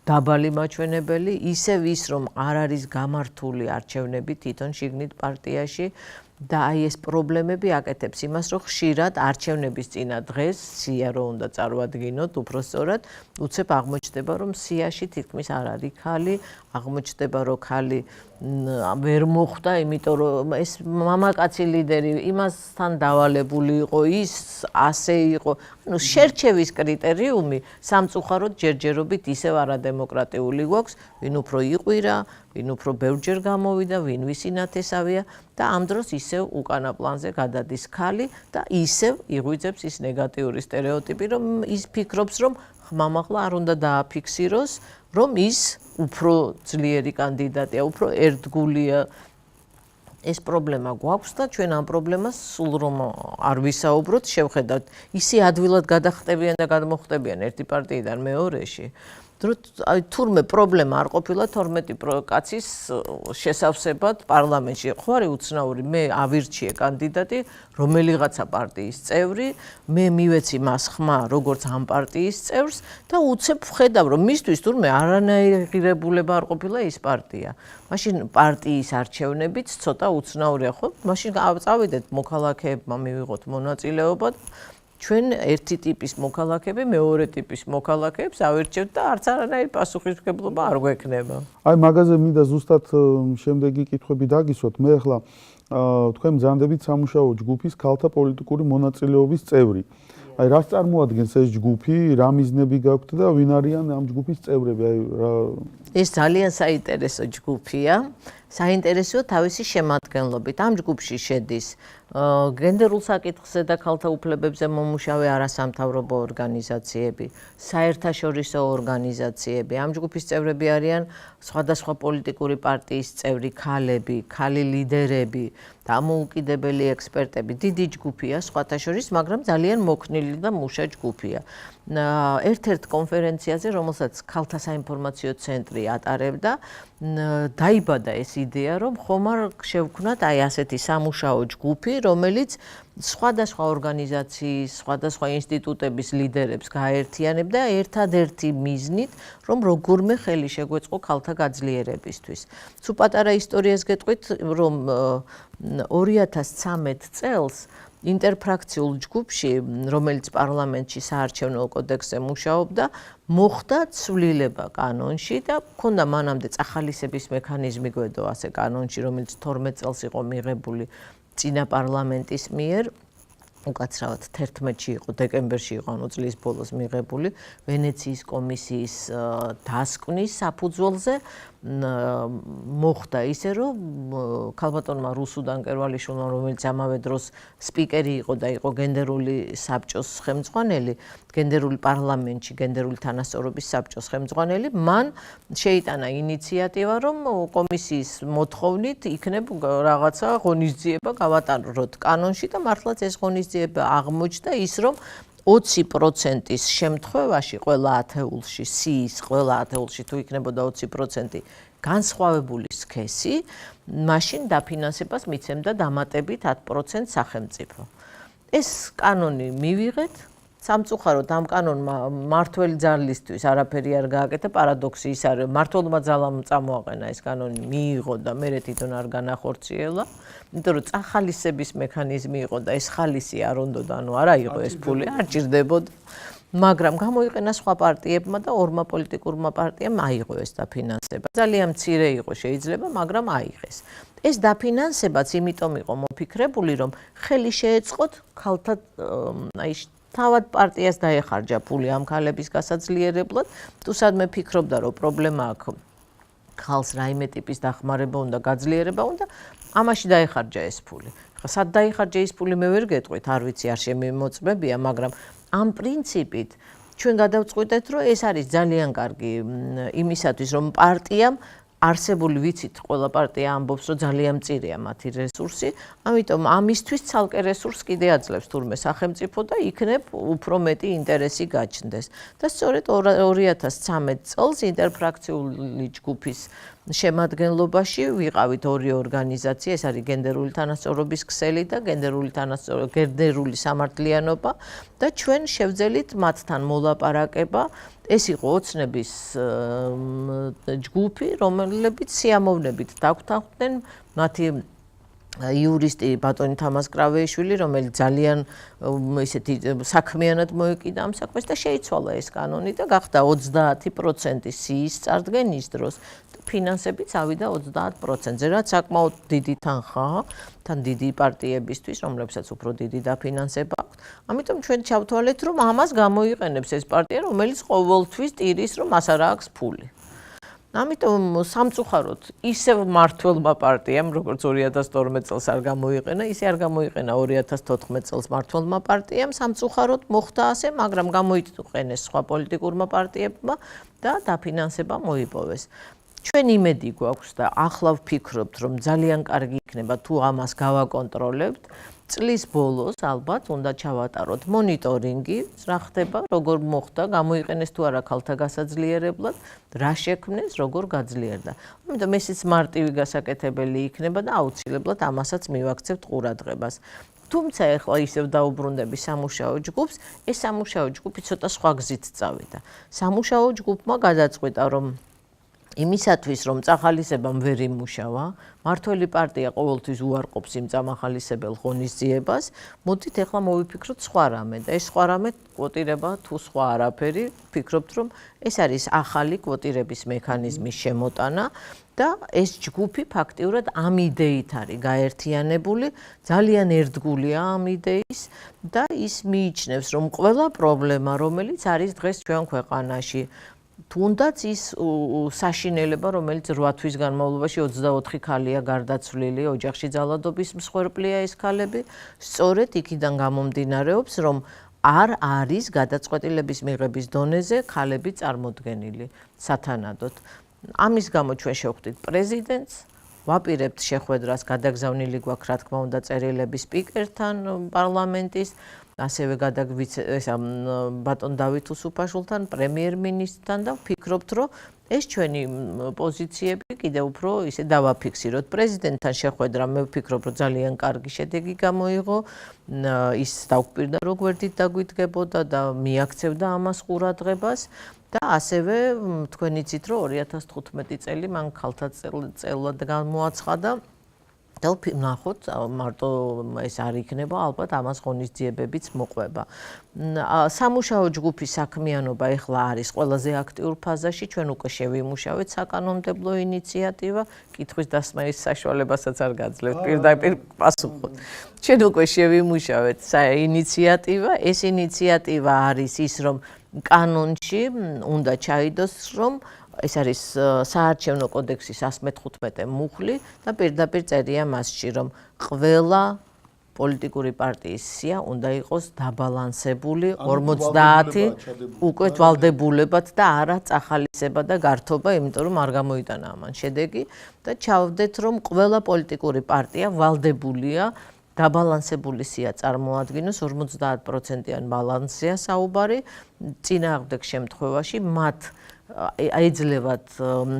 B: დაბალი მაჩვენებელი, ისევ ის, რომ არ არის გამართული არჩევნები თვითონ შიგნით პარტიაში და აი ეს პრობლემები აკეთებს იმას, რომ ხშირად არჩევნების წინა დღეს სია რო უნდა წარვადგინოთ, უფრო სწორად, უცებ აღმოჩნდება, რომ სიაში თითქმის არ არის ხალი, აღმოჩნდება, რომ ხალი ვერ მოხვდა, იმიტომ რომ ეს მამაკაცი ლიდერი იმასთან დავალებული იყო, ის ასე იყო. ანუ შერჩევის კრიტერიუმი სამწუხაროდ ჯერჯერობით ისევ არადემოკრატიული გვაქვს, ვინ უფრო იყვირა, ვინ უფრო ბევრჯერ გამოვიდა, ვინ ვის ინათესავია და ამ დროს ისევ უკანა პლანზე გადადის ხალი და ისევ იღვიძებს ის ნეგატიური სტერეოტიპი, რომ ის ფიქრობს, რომ ხმამაღლა არ უნდა დააფიქსიროს, რომ ის უფრო ძლიერი კანდიდატია, უფრო ერთგულია. ეს პრობლემა გვაქვს და ჩვენ ამ პრობლემას სულ რომ არ ვისაუბროთ, შევხედავთ, ისე ადვილად გადახტებიან და გადმოხტებიან ერთი პარტიიდან მეორეში. თურმე პრობლემა არ ყოფილა 12 კაცის შესავსებად პარლამენტში. ხო არის უცნაური, მე ავირჩიე კანდიდატი, რომელიღაცა პარტიის წევრი, მე მივეცი მას ხმა, როგორც ამ პარტიის წევრს და უცებ ვხედავ, რომ მისთვის თურმე არანაირი ღირებულება არ ყოფილა ის პარტია. მაშინ პარტიის არჩევნებიც ცოტა უცნაურია, ხო? მაშინ წავიდეთ მოქალაქეებმა მივიღოთ მონაწილეობა. ჩვენ ერთი ტიპის მოქალაქეები, მეორე ტიპის მოქალაქეებს ავირჩევთ და არც არანაირი პასუხისმგებლობა არ გვექნება.
A: აი მაგაზე მინდა ზუსტად შემდეგი კითხვები დაგისვათ. მე ახლა თქვენ მზადდებით სამუშაო ჯგუფის ქალთა პოლიტიკური მონაწილეობის წევრი. აი რას წარმოადგენს ეს ჯგუფი, რა მიზნები გაქვთ და ვინ არიან ამ ჯგუფის წევრები?
B: ეს ძალიან საინტერესო ჯგუფია. საინტერესოა თავისი შემადგენლობით. ამ ჯგუფში შედის გენდერულ საკითხზე და ქალთა უფლებებზე მომუშავე არასამთავრობო ორგანიზაციები, საერთაშორისო ორგანიზაციები. ამ ჯგუფის წევრები არიან სხვადასხვა პოლიტიკური პარტიის წევრი ქალები, ქალი ლიდერები, დამოუკიდებელი ექსპერტები. დიდი ჯგუფია სხვათა შორის, მაგრამ ძალიან მოქნილი და მუშა ჯგუფია. ერთ-ერთ კონფერენციაზე, რომელსაც ქალთა საინფორმაციო ცენტრი ატარებდა, დაიბადა ეს იდეა, რომ ხომ არ შევქმნათ აი ასეთი სამუშაო ჯგუფი, რომელიც სხვადასხვა ორგანიზაციის, სხვადასხვა ინსტიტუტების ლიდერებს გააერთიანებდა ერთადერთი მიზნით, რომ როგორმე ხელი შეგვეწყო ქალთა გაძლიერებისთვის. თუ პატარა ისტორიას გეტყვით, რომ 2013 წელს ინტერფრაქციულ ჯგუფში, რომელიც პარლამენტში საარჩევნო კოდექსზე მუშაობდა, მოხდა ცვლილება კანონში და ჰქონდა მანამდე წახალისების მექანიზმი გვედო ასე კანონში, რომელიც 12 წელს იყო მიღებული წინა პარლამენტის მიერ. უკაცრავად 11-ში იყო, დეკემბერში იყო, ანუ წლის ბოლოს მიღებული ვენეციის კომისიის დასკვნის საფუძველზე. მოხდა ისე, რომ ქალბატონმა რუსუდან კერვალიშვილმა, რომელიც ამავე დროს სპიკერი იყო და იყო გენდერული საბჭოს ხელმძღვანელი, გენდერული პარლამენტში, გენდერული თანასწორობის საბჭოს ხელმძღვანელი, მან შეიტანა ინიციატივა, რომ კომისიის მოთხოვნით იქნებ რაღაცა ღონისძიება გავატაროთ კანონში და მართლაც ეს ღონისძიება აღმოჩნდა ის, რომ 20%-ის შემთხვევაში ყველა ათეულში, სიის ყველა ათეულში თუ იქნებოდა 20% განსხვავებული სქესი, მაშინ დაფინანსებას მიცემდა დამატებით 10% სახელმწიფო. ეს კანონი მივიღეთ, სამწუხაროდ ამ კანონმა მართველი ძალისთვის არაფერი არ გააკეთა, პარადოქსი ის არის, მმართველმა ძალამ წამოაყენა ეს კანონი, მიიღო და მერე თვითონ არ განახორციელა, იმიტომ რომ წახალისების მექანიზმი იყო და ეს ხალისი არ უნდოდა, ანუ არა იყო ეს ფული, არ ჭირდებოდა. მაგრამ გამოიყენა სხვა პარტიებმა და ორმა პოლიტიკურმა პარტიამ აიღო ეს დაფინანსება. ძალიან მცირე იყო შეიძლება, მაგრამ აიღეს. ეს დაფინანსებაც იმიტომ იყო მოფიქრებული, რომ ხელი შეეწყოთ ქალთა აი თავად პარტიას დაეხარჯა ფული ამ ქალების გასაძლიერებლად, თუ სადმე ფიქრობდა, რომ პრობლემა აქვს ხალხს რაიმე ტიპის დახმარება უნდა, გაძლიერება უნდა, ამაში დაეხარჯა ეს ფული. ხა სად დაიხარჯა ეს ფული მე ვერ გეტყვით, არ ვიცი, არ შემიმოწმებია, მაგრამ ამ პრინციპით ჩვენ გადავწყვიტეთ, რომ ეს არის ძალიან კარგი იმისათვის, რომ პარტიამ არსებული ვიცით, ყველა პარტია ამბობს, რომ ძალიან მწირია მათი რესურსი, ამიტომ ამისთვის ცალკე რესურსს კიდე აძლევს თურმე სახელმწიფო და იქნებ უფრო მეტი ინტერესი გაჩნდეს. და სწორედ 2013 წელს ინტერფრაქციული ჯგუფის შემადგენლობაში ვიყავით ორი ორგანიზაცია, ეს არის გენდერული თანასწორობის ქსელი და გენდერული სამართლიანობა და ჩვენ შევძელით მათთან მოლაპარაკება. ეს იყო ოცნების ჯგუფი, რომელებიც სიამოვნებით დაგვთანხმდნენ მათი იურისტი ბატონი თამაზ კრავეიშვილი, რომელიც ძალიან ისეთი საქმიანად მოეკიდა ამ საქმეს და შეიცვალა ეს კანონი და გახდა 30% სიის წარდგენის დროს. ფინანსებიც ავიდა 30%-ზე, რაც საკმაოდ დიდი თანხაა, თან დიდი პარტიებისთვის, რომლებსაც უფრო დიდი დაფინანსება აქვს. ამიტომ ჩვენ ჩავთვალეთ, რომ ამას გამოიყენებს ეს პარტია, რომელიც ყოველთვის ტირის, რომ მას არ აქვს ფული. ამიტომ სამწუხაროდ ისევ მმართველმა პარტიამ, როგორც 2012 წელს არ გამოიყენა, ისე არ გამოიყენა 2014 წელს მმართველმა პარტიამ, სამწუხაროდ მოხდა ასე, მაგრამ გამოიყენეს სხვა პოლიტიკურმა პარტიებმა და დაფინანსება მოიპოვეს. ჩვენ იმედი გვაქვს და ახლა ვფიქრობთ, რომ ძალიან კარგი იქნება თუ ამას გავაკონტროლებთ. წლის ბოლოს ალბათ უნდა ჩავატაროთ მონიტორინგი, რა ხდება, როგორ მოხდა, გამოიყენეს თუ არა ქალთა გასაძლიერებლად, რა შექმნეს, როგორ გაძლიერდა. ამიტომ ესეც მარტივი გასაკეთებელი იქნება და აუცილებლად ამასაც მივაქცევთ ყურადღებას. თუმცა ეხლა ისევ დაუბრუნდები სამუშაო ჯგუფს, ეს სამუშაო ჯგუფი ცოტა სხვა გზით წავიდა. სამუშაო ჯგუფმა გადაწყვიტა, რომ იმისათვის, რომ წახალისებამ ვერ იმუშავა, მმართველი პარტია ყოველთვის უარყოფს იმ წამახალისებელ ღონისძიებას, მოდით ეხლა მოვიფიქროთ სხვა რამე და ეს სხვა რამე კვოტირება თუ სხვა არაფერი, ვფიქრობთ, რომ ეს არის ახალი კვოტირების მექანიზმის შემოტანა და ეს ჯგუფი ფაქტიურად ამ იდეით არის გაერთიანებული, ძალიან ერთგულია ამ იდეის და ის მიიჩნევს, რომ ყველა პრობლემა, რომელიც არის დღეს ჩვენ ქვეყანაში, თუნდაც ის საშინელება, რომელიც 8 თვის განმავლობაში 24 ქალია გარდაცვლილი, ოჯახში ძალადობის მსხვერპლია ეს ქალები, სწორედ იქიდან გამომდინარეობს, რომ არ არის გადაწყვეტილების მიღების დონეზე ქალები წარმოდგენილი სათანადოდ. ამის გამო ჩვენ შევხვდით პრეზიდენტს, ვაპირებთ შეხვედრას, გადაგზავნილი გვაქვს, რა თქმა უნდა, წერილები სპიკერთან პარლამენტის, ასევე ბატონ დავით უსუფაშვილთან, პრემიერ-მინისტრთან და ვფიქრობთ, რომ ეს ჩვენი პოზიციები კიდევ უფრო ისე დავაფიქსიროთ. პრეზიდენტთან შეხვედრა მე ვფიქრობ, რომ ძალიან კარგი შედეგი გამოიღო. ის დაგვპირდა, რომ გვერდით დაგვიდგებოდა და მიაქცევდა ამას ყურადღებას. და ასევე თქვენ იცით, რომ 2015 წელი მან ქალთა წელად გამოაცხადა და ვნახოთ, მარტო ეს არ იქნება, ალბათ ამას ღონისძიებებიც მოყვება. სამუშაო ჯგუფის საქმიანობა ეხლა არის ყველაზე აქტიურ ფაზაში, ჩვენ უკვე შევიმუშავეთ საკანონმდებლო ინიციატივა, კითხვის დასმის საშუალებასაც არ გაძლევთ პირდაპირ პასუხოთ. ჩვენ უკვე შევიმუშავეთ ინიციატივა, ეს ინიციატივა არის ის, რომ კანონში უნდა ჩაიდოს, რომ ეს არის საარჩევნო კოდექსის 115 მუხლი და პირდაპირ წერია მასში, რომ ყველა პოლიტიკური პარტიის სია უნდა იყოს დაბალანსებული 50 უკვე ვალდებულებად და არა წახალისება და გართობა, იმიტომ რომ არ გამოიტანა ამან შედეგი და ჩავდეთ, რომ ყველა პოლიტიკური პარტია ვალდებულია დაბალანსებული სია წარმოადგენოს 50%-იან ბალანსია საუბარი, წინააღმდეგ შემთხვევაში მათ აეძლევათ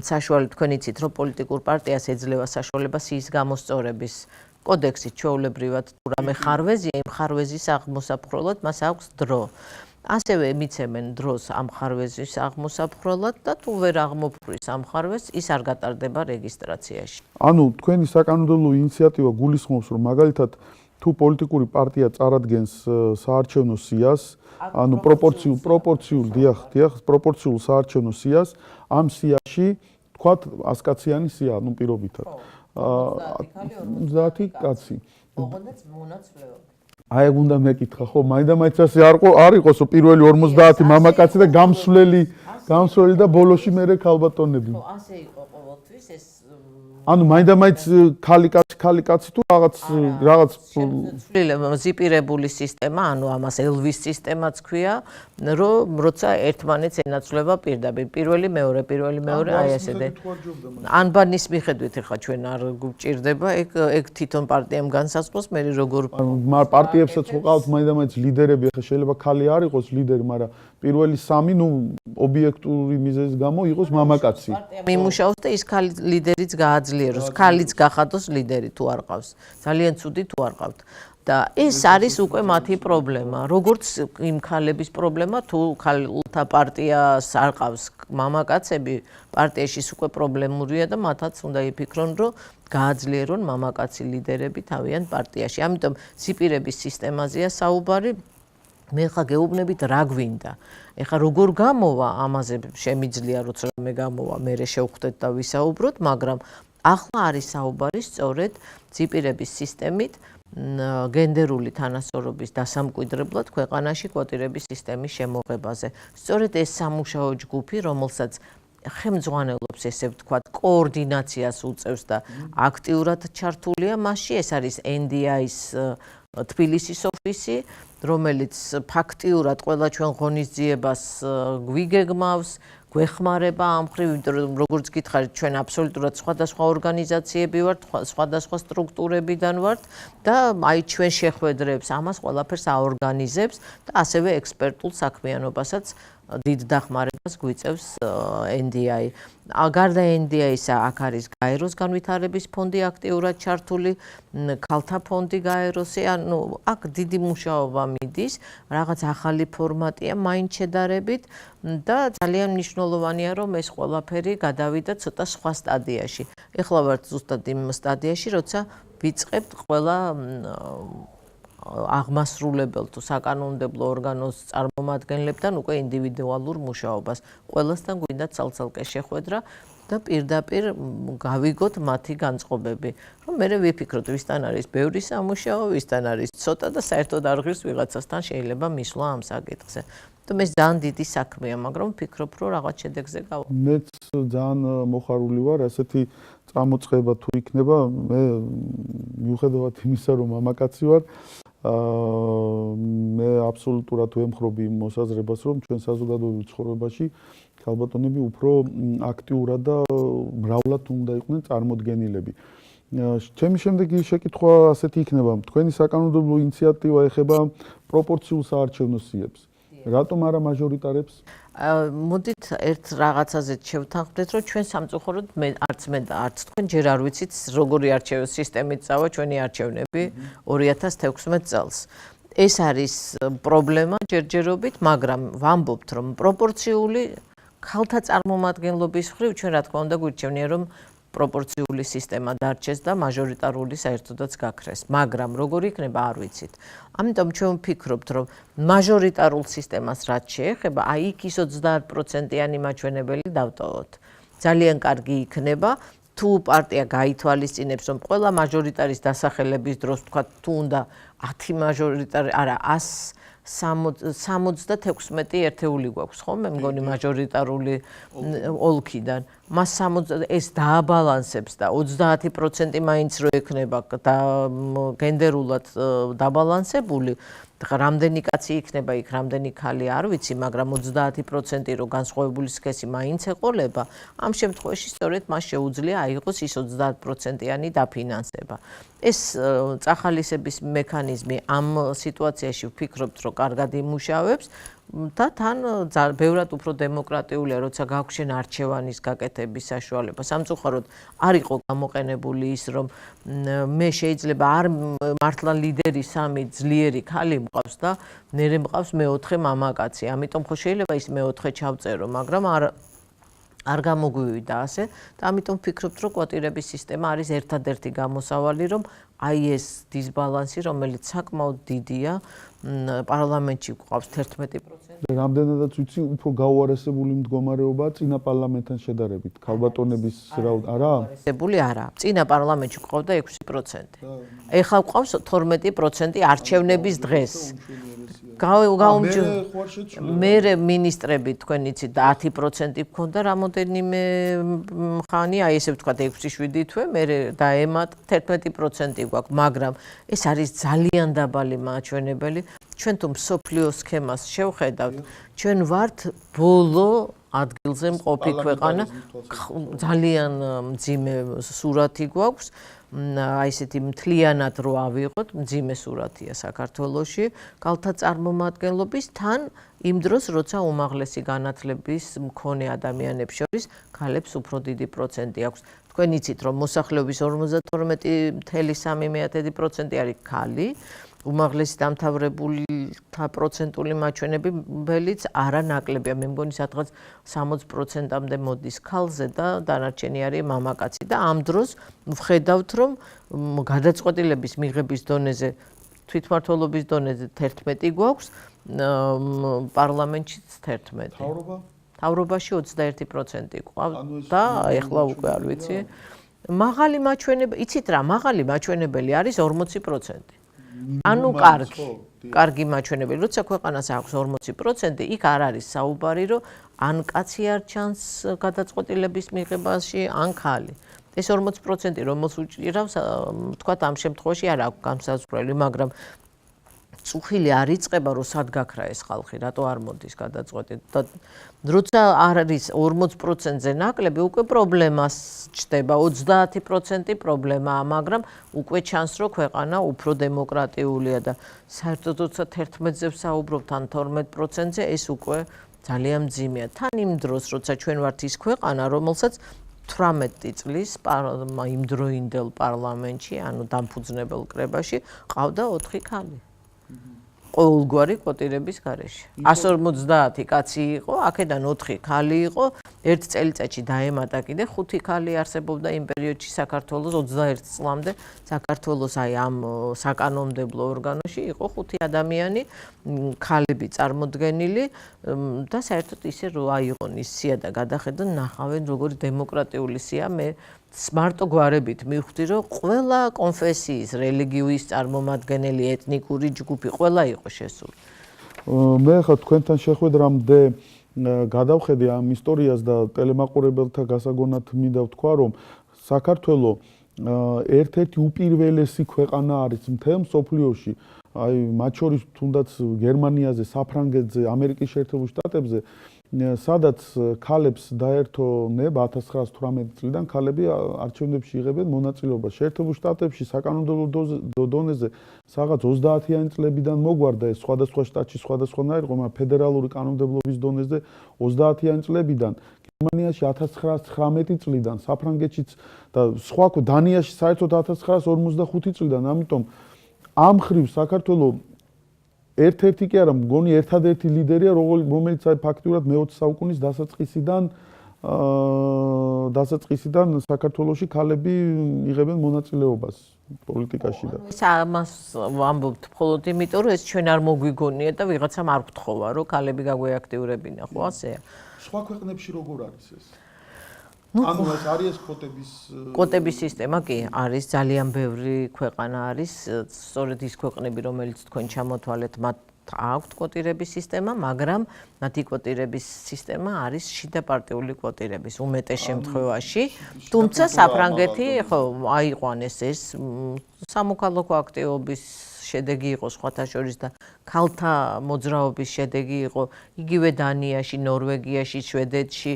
B: საშუალება, თქვენ იცით, რომ პოლიტიკურ პარტიას ეძლევა საშუალება სიის გამოსწორების კოდექსით ჩვეულებრივად თუ რამე ხარვეზია, იმ ხარვეზის აღმოსაფხრელად მას აქვს დრო. ასევე მიცემენ დროს ამ ხარვეზის აღმოსაფხრელად და თუ ვერ აღმოფხრის ამ ხარვეზს, ის არ გატარდება რეგისტრაციაში.
A: ანუ თქვენი საკანონმდებლო ინიციატივა გულისხმობს, რომ მაგალითად თუ პოლიტიკური პარტია წარადგენს საარჩევნო სიას, ანუ პროპორციულ საარჩევნო სიას, ამ სიაში თქვათ 100-კაციანი სია, ანუ პირობითად. 50 კაცი.
B: ოღონდაც მონაცვლეობით.
A: აი ეგ უნდა მეკითხა ხო მაინდა-მაინც ასე არ იყოს პირველი 50 მამაკაცი და გამსვლელი და ბოლოში მერე ქალბატონები.
B: ხო, ასე იყო ყოველთვის ეს
A: ანუ მაინდა-მაინც ქალი-კაცი თუ რაღაც
B: ზიპირებული სისტემა, ანუ ამას ელვის სისტემაც ქვია, რომ როცა ერთმანეთს ენაცვლება პირდაპირ, პირველი მეორე, აი ესეთი. ანბანის მიხედვით ახლა ჩვენ არ გვჭირდება, ეგ თვითონ პარტიამ განსაზღვროს, მე როგორ
A: პარტიებსაც ყავთ მაინდა-მაინც ლიდერები, ახლა შეიძლება ქალი არ იყოს ლიდერი, მაგრამ პირველი სამი, ობიექტური მიზეზის გამო იყოს მამაკაცი.
B: მიმუშაოს და ის ქალი ლიდერიც გააძლიეროს, ქალიც გახადოს ლიდერი თუ არ ყავს. ძალიან ცუდი თუ არ ყავთ. და ეს არის უკვე მათი პრობლემა. როგორც იმ ქალების პრობლემა, თუ ქალთა პარტიას არ ყავს მამაკაცები, პარტიაში უკვე პრობლემურია და მათაც უნდა იფიქრონ, რომ გააძლიერონ მამაკაცი ლიდერები თავიანთ პარტიაში. ამიტომ ზიპირების სისტემაზეა საუბარი. მე ხა გეუბნებით რა გვინდა. ეხლა როგორ გამოვა ამაზე შემიძლია როცა მე გამოვა, მე შევხვდეთ და ვისაუბროთ, მაგრამ ახლა არის საუბარი სწორედ ზიპირების სისტემით გენდერული თანასწორობის დასამკვიდრებლად ქვეყანაში კვოტირების სისტემის შემოღებაზე. სწორედ ეს სამუშაო ჯგუფი, რომელსაც ხელმძღვანელობს ესე ვთქვათ, კოორდინაციას უწევს და აქტიურად ჩართულია მასში, ეს არის NDI-ის თბილისის ოფისი, რომელიც ფაქტიურად ყველა ჩვენ ღონისძიებას გვიგეგმავს, გვეხმარება ამ მხრივ, იმიტომ რომ როგორც გითხარით, ჩვენ აბსოლუტურად სხვადასხვა ორგანიზაციები ვართ, სხვადასხვა სტრუქტურებიდან ვართ და აი ჩვენ შეხვედრებს ამას ყველაფერს აორგანიზებს და ასევე ექსპერტულ საქმიანობასაც დიდ დახმარებას გვიწევს NDI. გარდა NDI-ისა აქ არის გაეროს განვითარების ფონდი აქტიურად ჩართული, ქალთა ფონდი გაეროსი, ანუ აქ დიდი მუშაობა მიდის, რაღაც ახალი ფორმატია მაინც შედარებით და ძალიან მნიშვნელოვანია, რომ ეს ყველაფერი გადავიდა ცოტა სხვა სტადიაში. ეხლა ვართ ზუსტად იმ სტადიაში, როცა ვიწყებთ ყველა აღმასრულებელ თუ საკანონმდებლო ორგანოს წარმომადგენლებთან უკვე ინდივიდუალურ მუშაობას. ყველასთან გვინდა ცალ-ცალკე შეხვედრა და პირდაპირ გავიგოთ მათი განწყობები. რომ მე ვიფიქროთ, ვისთან არის ბევრი სამუშაო, ვისთან არის ცოტა და საერთოდ არ ღირს ვიღაცასთან შეიძლება მისვლა ამ საკითხზე. ეს ძალიან დიდი საქმეა, მაგრამ ვფიქრობ, რომ რაღაც შედეგზე გავა.
A: მეც ძალიან მოხარული ვარ, ასეთი წამოწყება თუ იქნება, მე მიუხედავად იმისა, რომ მამაკაცი ვარ, მე აბსოლუტურად ვემხრობი იმ მოსაზრებას, რომ ჩვენ საზოგადოებრივ ცხოვრებაში ქალბატონები უფრო აქტიურად და მრავლად უნდა იყვნენ წარმოდგენილები. ჩემი შემდეგი შეკითხვა ასეთი იქნება, თქვენი საკანონმდებლო ინიციატივა ეხება პროპორციულ საარჩევნო სიებს. რატომ არა მაჟორიტარებს?
B: მოდით ერთ რაღაცაზე შევთანხმდეთ, რომ ჩვენ სამწუხაროდ არც მე და არც თქვენ ჯერ არ ვიცით, როგორი არჩევნო სისტემით წავა ჩვენი არჩევნები 2016 წელს. ეს არის პრობლემა ჯერჯერობით, მაგრამ ვამბობთ, რომ პროპორციული ქალთა წარმომადგენლობის მხრივ ჩვენ რა თქმა უნდა გვირჩევნია, რომ პროპორციული სისტემა დარჩეს და მაჟორიტარული საერთოდაც გაქრეს, მაგრამ როგორ იქნება არ ვიცით. ამიტომ ჩვენ ვფიქრობთ, რომ მაჟორიტარულ სისტემას რაც შეეხება, აი იქ ის 30%-იანი მაჩვენებელი დავტოვოთ. ძალიან კარგი იქნება, თუ პარტია გაითვალისწინებს, რომ ყველა მაჟორიტარის დასახელების დროს თქვა, თუ უნდა 10 მაჟორიტარი, არა 176 ერთეული გვაქვს, ხო? მე მგონი მაჟორიტარული ოლქიდან. მას ეს დააბალანსებს და 30% მაინც რო ექნება და გენდერულად დაბალანსებული, რამდენი კაცი იქნება იქ, რამდენი ქალი არ ვიცი, მაგრამ 30% რო განსხვავებული სქესი მაინც ეყოლება, ამ შემთხვევაში სწორედ მას შეუძლია აიღოს ის 30%-იანი დაფინანსება. ეს წახალისების მექანიზმი ამ სიტუაციაში ვფიქრობთ, რომ კარგად იმუშავებს და თან ბევრად უფრო დემოკრატიულია, როცა გაგვჩენ არჩევანის გაკეთების საშუალება. სამწუხაროდ არ იყო გამოყენებული ის, რომ მე შეიძლება არ მართლა ლიდერი სამი ძლიერი ქალი მყავს და მერე მყავს მეოთხე მამაკაცი. ამიტომ ხო შეიძლება ის მეოთხე ჩავწერო, მაგრამ არ გამოგვივიდა ასე და ამიტომ ვფიქრობთ, რომ კვოტირების სისტემა არის ერთადერთი გამოსავალი, რომ აი ეს დისბალანსი, რომელიც საკმაოდ დიდია, პარლამენტში გვყავს 11%.
A: რამდენადაც ვიცი, უფრო გაუარესებული მდგომარეობაა წინა პარლამენტთან შედარებით. ქალბატონების არა?
B: არა. წინა პარლამენტში გვყავდა 6%. ეხლა გვყავს 12% არჩევნების დღეს. გაუმჯობ მე მინისტრები თქვენ იცით 10% გქონდა რამოდენიმე ხანი, აი ესე ვთქვათ 6-7 თვე, მე დაემატ 11% გვაქვს, მაგრამ ეს არის ძალიან დაბალი მაჩვენებელი. ჩვენ თუ მსოფლიო სქემას შევხედავთ, ჩვენ ვართ ბოლო ადგილზე მყოფი ქვეყანა, ძალიან მძიმე სურათი გვაქვს. აი ესეთი მთლიანად რო ავიღოთ, მძიმე სურათია საქართველოში ქალთა წარმომადგენლობის თან იმ დროს, როცა უმაღლესი განათლების მქონე ადამიანებს შორის ქალებს უფრო დიდი პროცენტი აქვს. თქვენ იცით, რომ მოსახლეობის 52.3% არის ქალი, უმაღლესი დამთავრებულთა პროცენტული მაჩვენებელიც არანაკლებია. მე მგონი სადღაც 60%-მდე მოდის ქალზე და დანარჩენი არის მამაკაცი და ამ დროს ვხედავთ, რომ გადაწყვეტილების მიღების დონეზე, თვითმმართველობის დონეზე 11 გვაქვს, პარლამენტშიც 11. თავრობაში 21% ყავს და ეხლა უკვე არ ვიცი. მაღალი მაჩვენებელი, იცით რა, მაღალი მაჩვენებელი არის 40%. ანუ კარგი მაჩვენებელი, როცა ქვეყანას აქვს 40%, იქ არ არის საუბარი, რომ ან კაცი არ ჩანს გადაწყვეტილების მიღებაში, ან ქალი. ეს 40% რომელს უჭირავს, თქვათ ამ შემთხვევაში არ აქვს განსაზღვრელი, მაგრამ წუხილი არ იწყება, რომ სად გაქრა ეს ხალხი, რატო არ მოდის გადაწყვეტილება. როცა არ არის 40%-ზე ნაკლები, უკვე პრობლემას ჩდება, 30% პრობლემაა, მაგრამ უკვე ჩანს, რომ ქვეყანა უფრო დემოკრატიულია და საერთოდ როცა 11-ზე ვსაუბრობთ ან 12%-ზე, ეს უკვე ძალიან მძიმეა. თან იმ დროს, როცა ჩვენ ვართ ის ქვეყანა, რომელსაც 18 წლის იმდროინდელ პარლამენტში, ანუ დამფუძნებელ კრებაში, ყავდა 4 ქალი. ყოველგვარი კვოტირების გარეშე. 150 კაცი იყო, აქედან 4 ქალი იყო, ერთ წელიწადში დაემატა კიდე 5 ქალი არსებობდა იმ პერიოდში საქართველოს 21 წლამდე საქართველოს აი ამ საკანონმდებლო ორგანოში იყო 5 ადამიანი, ქალები წარმოდგენილი და საერთოდ ისე რო აიღონ ის სია და გადახედონ, ნახავენ როგორი დემოკრატიული სია. მე მარტო გვარებით მივხვდი, რომ ყველა კონფესიის, რელიგიის წარმომადგენელი, ეთნიკური ჯგუფი ყველა იყო შესული.
A: მე ხა თქვენთან შეხვედრამდე გადავხედე ამ ისტორიას და ტელემაყურებელთა გასაგონად მინდა ვთქვა, რომ საქართველოს ერთ-ერთი უპირველესი ქვეყანა არის მთელ მსოფლიოში. აი მათ შორის თუნდაც გერმანიაზე, საფრანგეთზე, ამერიკის შეერთებულ შტატებზე, სადაც ქალებს დაერთო ნება 1918 წლიდან ქალები არჩევნებში იღებენ მონაწილეობას. შეერთებულ შტატებში საკანონმდებლო დონეზე სადღაც 30-იანი წლებიდან მოგვარდა ეს სხვადასხვა შტატში სხვადასხვანაირ იყო, მაგრამ ფედერალური კანონმდებლობის დონეზე 30-იანი წლებიდან, გერმანიაში 1919 წლიდან, საფრანგეთშიც და სხვა დანიაში საერთოდ 1945 წლიდან, ამიტომ ამ ხრივ საქართველოს ერთ-ერთი კი არა, მგონი ერთადერთი ლიდერია, რომელიც აი ფაქტურად მე-20 საუკუნის დასაწყისიდან საქართველოში ქალები იღებენ მონაწილეობას პოლიტიკაში და
B: ეს ამას ვამბობთ მხოლოდ იმიტომ, რომ ეს ჩვენ არ მოგვიგონია და ვიღაცამ არ გთხოვა, რომ ქალები გაგვეაქტიურებინა, ხო ასეა?
A: სხვა ქვეყნებში როგორ არის ეს? ანუ ეს არის
B: კვოტების სისტემა კი არის, ძალიან ბევრი ქვეყანა არის, სწორედ ის ქვეყნები, რომელიც თქვენ ჩამოთვალეთ, მათ აქვთ კვოტირების სისტემა, მაგრამ მათი კვოტირების სისტემა არის შიდაპარტიული კვოტირების უმეტეს შემთხვევაში, თუმცა საფრანგეთი ხო აიყვანეს ეს სამოქალაქო აქტივობის შედეგი იყო სხვათა შორის და ქალთა მოძრაობის შედეგი იყო იგივე დანიაში, ნორვეგიაში, შვედეთში,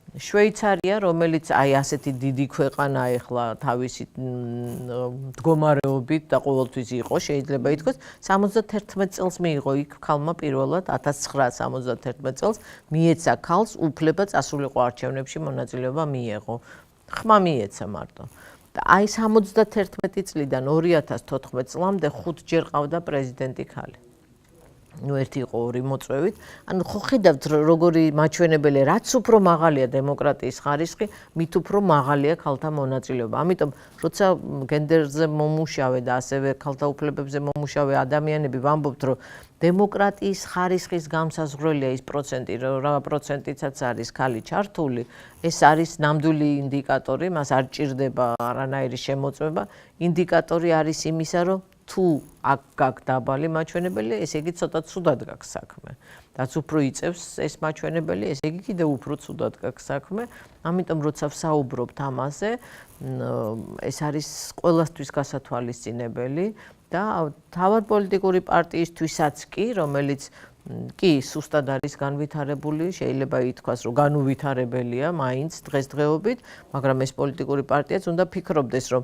B: შვეიცარია, რომელიც აი ასეთი დიდი ქვეყანა ეხლა თავისი მდგომარეობით და ყოველთვის იყო, შეიძლება ითქვას, 71 წელს მიიღო იქ ქალმა პირველად 1971 წელს მიეცა ქალს უფლება წასულიყო არჩევნებში მონაწილეობა მიეღო. ხმა მიეცა მარტო. და აი 71 წლიდან 2014 წლამდე 5 ჯერ ყავდა პრეზიდენტი ქალი. ნუ ერთი იყო 2 მოწვევით. ანუ ხო ხედავთ როგორი მაჩვენებელი, რაც უფრო მაღალია დემოკრატიის ხარისხი, მით უფრო მაღალია ქალთა მონაწილეობა. ამიტომ როცა გენდერზე მომუშავე და ასევე ქალთა უფლებებზე მომუშავე ადამიანები ვამბობთ, რომ დემოკრატიის ხარისხის გამსაზღვრელია ის პროცენტი, რა პროცენტიცაც არის ქალი ჩართული, ეს არის ნამდვილი ინდიკატორი, მას არ ჭირდება არანაირი შემოწმება, ინდიკატორი არის იმისა, რომ თუ აქ გაქვს დაბალი მაჩვენებელი, ესე იგი ცოტა ცუდად გაქვს საქმე. რაც უფრო იწევს ეს მაჩვენებელი, ესე იგი კიდევ უფრო ცუდად გაქვს საქმე. ამიტომ როცა ვსაუბრობთ ამაზე, ეს არის ყველასთვის გასათვალისწინებელი და თავად პოლიტიკური პარტიისთვისაც კი, რომელიც კი სუსტად არის განვითარებული, შეიძლება ითქვას, რომ განუვითარებელია მაინც დღესდღეობით, მაგრამ ეს პოლიტიკური პარტიაც უნდა ფიქრობდეს, რომ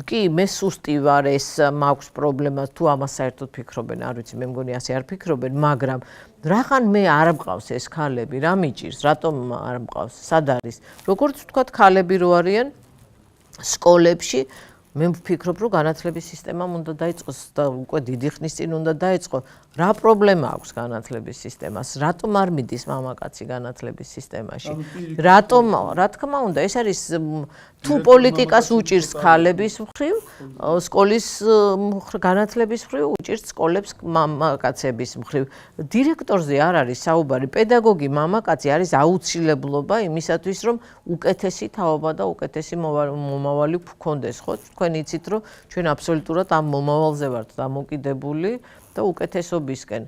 B: კი მე სუსტი ვარ, ეს მაქვს პრობლემას, თუ ამას საერთოდ ფიქრობენ, არ ვიცი, მე მგონი ასე არ ფიქრობენ, მაგრამ რახან მე არ მყავს ეს ქალები, რა მიჭირს, რატომ არ მყავს, სად არის? როგორც ვთქვათ, ქალები რო არიან სკოლებში, მე ვფიქრობ, რომ განათლების სისტემამ უნდა დაიწყოს და უკვე დიდი ხნის წინ უნდა დაიწყო. რა პრობლემა აქვს განათლების სისტემას? რატომ არ მიდის მამაკაცი განათლების სისტემაში? რატომ, რა თქმა უნდა, ეს არის თუ პოლიტიკას უჭირს ქალების მხრივ, სკოლის განათლების მხრივ უჭირს სკოლებს მამაკაცების მხრივ. დირექტორზე არ არის საუბარი, პედაგოგი მამაკაცი არის აუცილებლობა იმისათვის, რომ უკეთესი თაობა და უკეთესი მომავალი გქონდეს, ხო? თქვენ იცით, რომ ჩვენ აბსოლუტურად ამ მომავალზე ვართ დამოკიდებული და უკეთესობისკენ.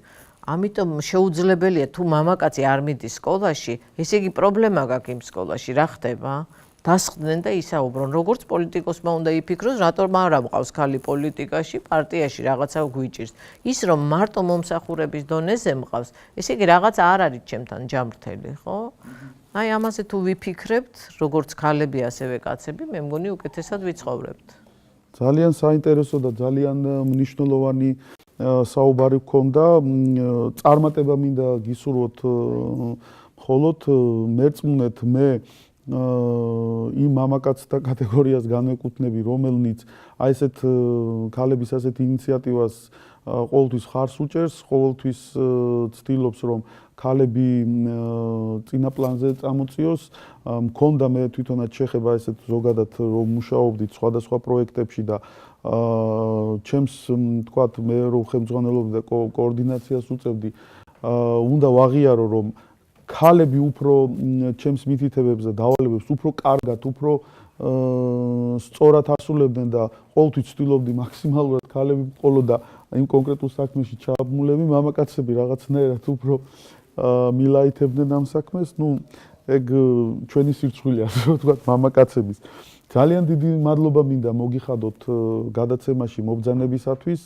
B: ამიტომ შეუძლებელია თუ მამაკაცი არ მიდის სკოლაში, ესე იგი პრობლემა გაქვს იმ სკოლაში, რა ხდება? დასხდნენ და ისაუბრონ, როგორც პოლიტიკოსმა უნდა იფიქროს, რატომ არ მყავს ქალი პოლიტიკაში, პარტიაში რაღაცა გვიჭირს. ის რომ მარტო მომსახურების დონეზე მყავს, ესე იგი რაღაცა არ არის ჩემთან ჯამრთელი, ხო? აი ამაზე თუ ვიფიქრებთ, როგორც ქალები, ასევე კაცები, მე მგონი უკეთესად ვიცხოვრებთ.
A: ძალიან საინტერესო და ძალიან მნიშვნელოვანი საუბარი გქონდა. წარმატება მინდა გისურვოთ მხოლოდ მერწმუნეთ მე იმ მამაკაცთა კატეგორიას განვეკუთვნები, რომელნიც აი ესეთ ქალების ასეთ ინიციატივას ყოველთვის ხარს უჭერს, ყოველთვის ცდილობს, რომ ქალები წინა პლანზე წამოწიოს. მქონდა მე თვითონაც შეხება ესეთ ზოგადად რომ მუშაობდით სხვადასხვა პროექტებში და ჩემს თქვათ მე რომ ხელმძღვანელობდი და კოორდინაციას უწევდი, უნდა ვაღიარო რომ ქალები უფრო ჩემს მითითებებს და დავალებებს უფრო კარგად, უფრო სწორად ასრულებდნენ და ყოველთვის ვცდილობდი მაქსიმალურად ქალები ყოლოდა იმ კონკრეტულ საქმეში ჩაბმულები, მამაკაცები რაღაცნაირად უფრო მილაითებდნენ ამ საქმეს. ნუ ეგ ჩვენი სირცხვილია, ასე რომ ვთქვათ, მამაკაცების. ძალიან დიდი მადლობა მინდა მოგიხადოთ გადაცემაში მობრძანებისათვის.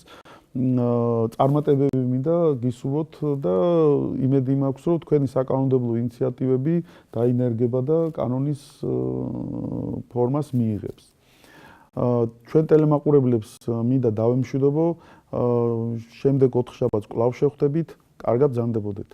A: წარმატებები მინდა გისურვოთ და იმედი მაქვს, რომ თქვენი საკანონმდებლო ინიციატივები დაინერგება და კანონის ფორმას მიიღებს. ჩვენ ტელემაყურებლებს მინდა დავემშვიდობო. შემდეგ 4 შაბათს კვლავ შევხვდებით. კარგად ბრძანდებოდეთ.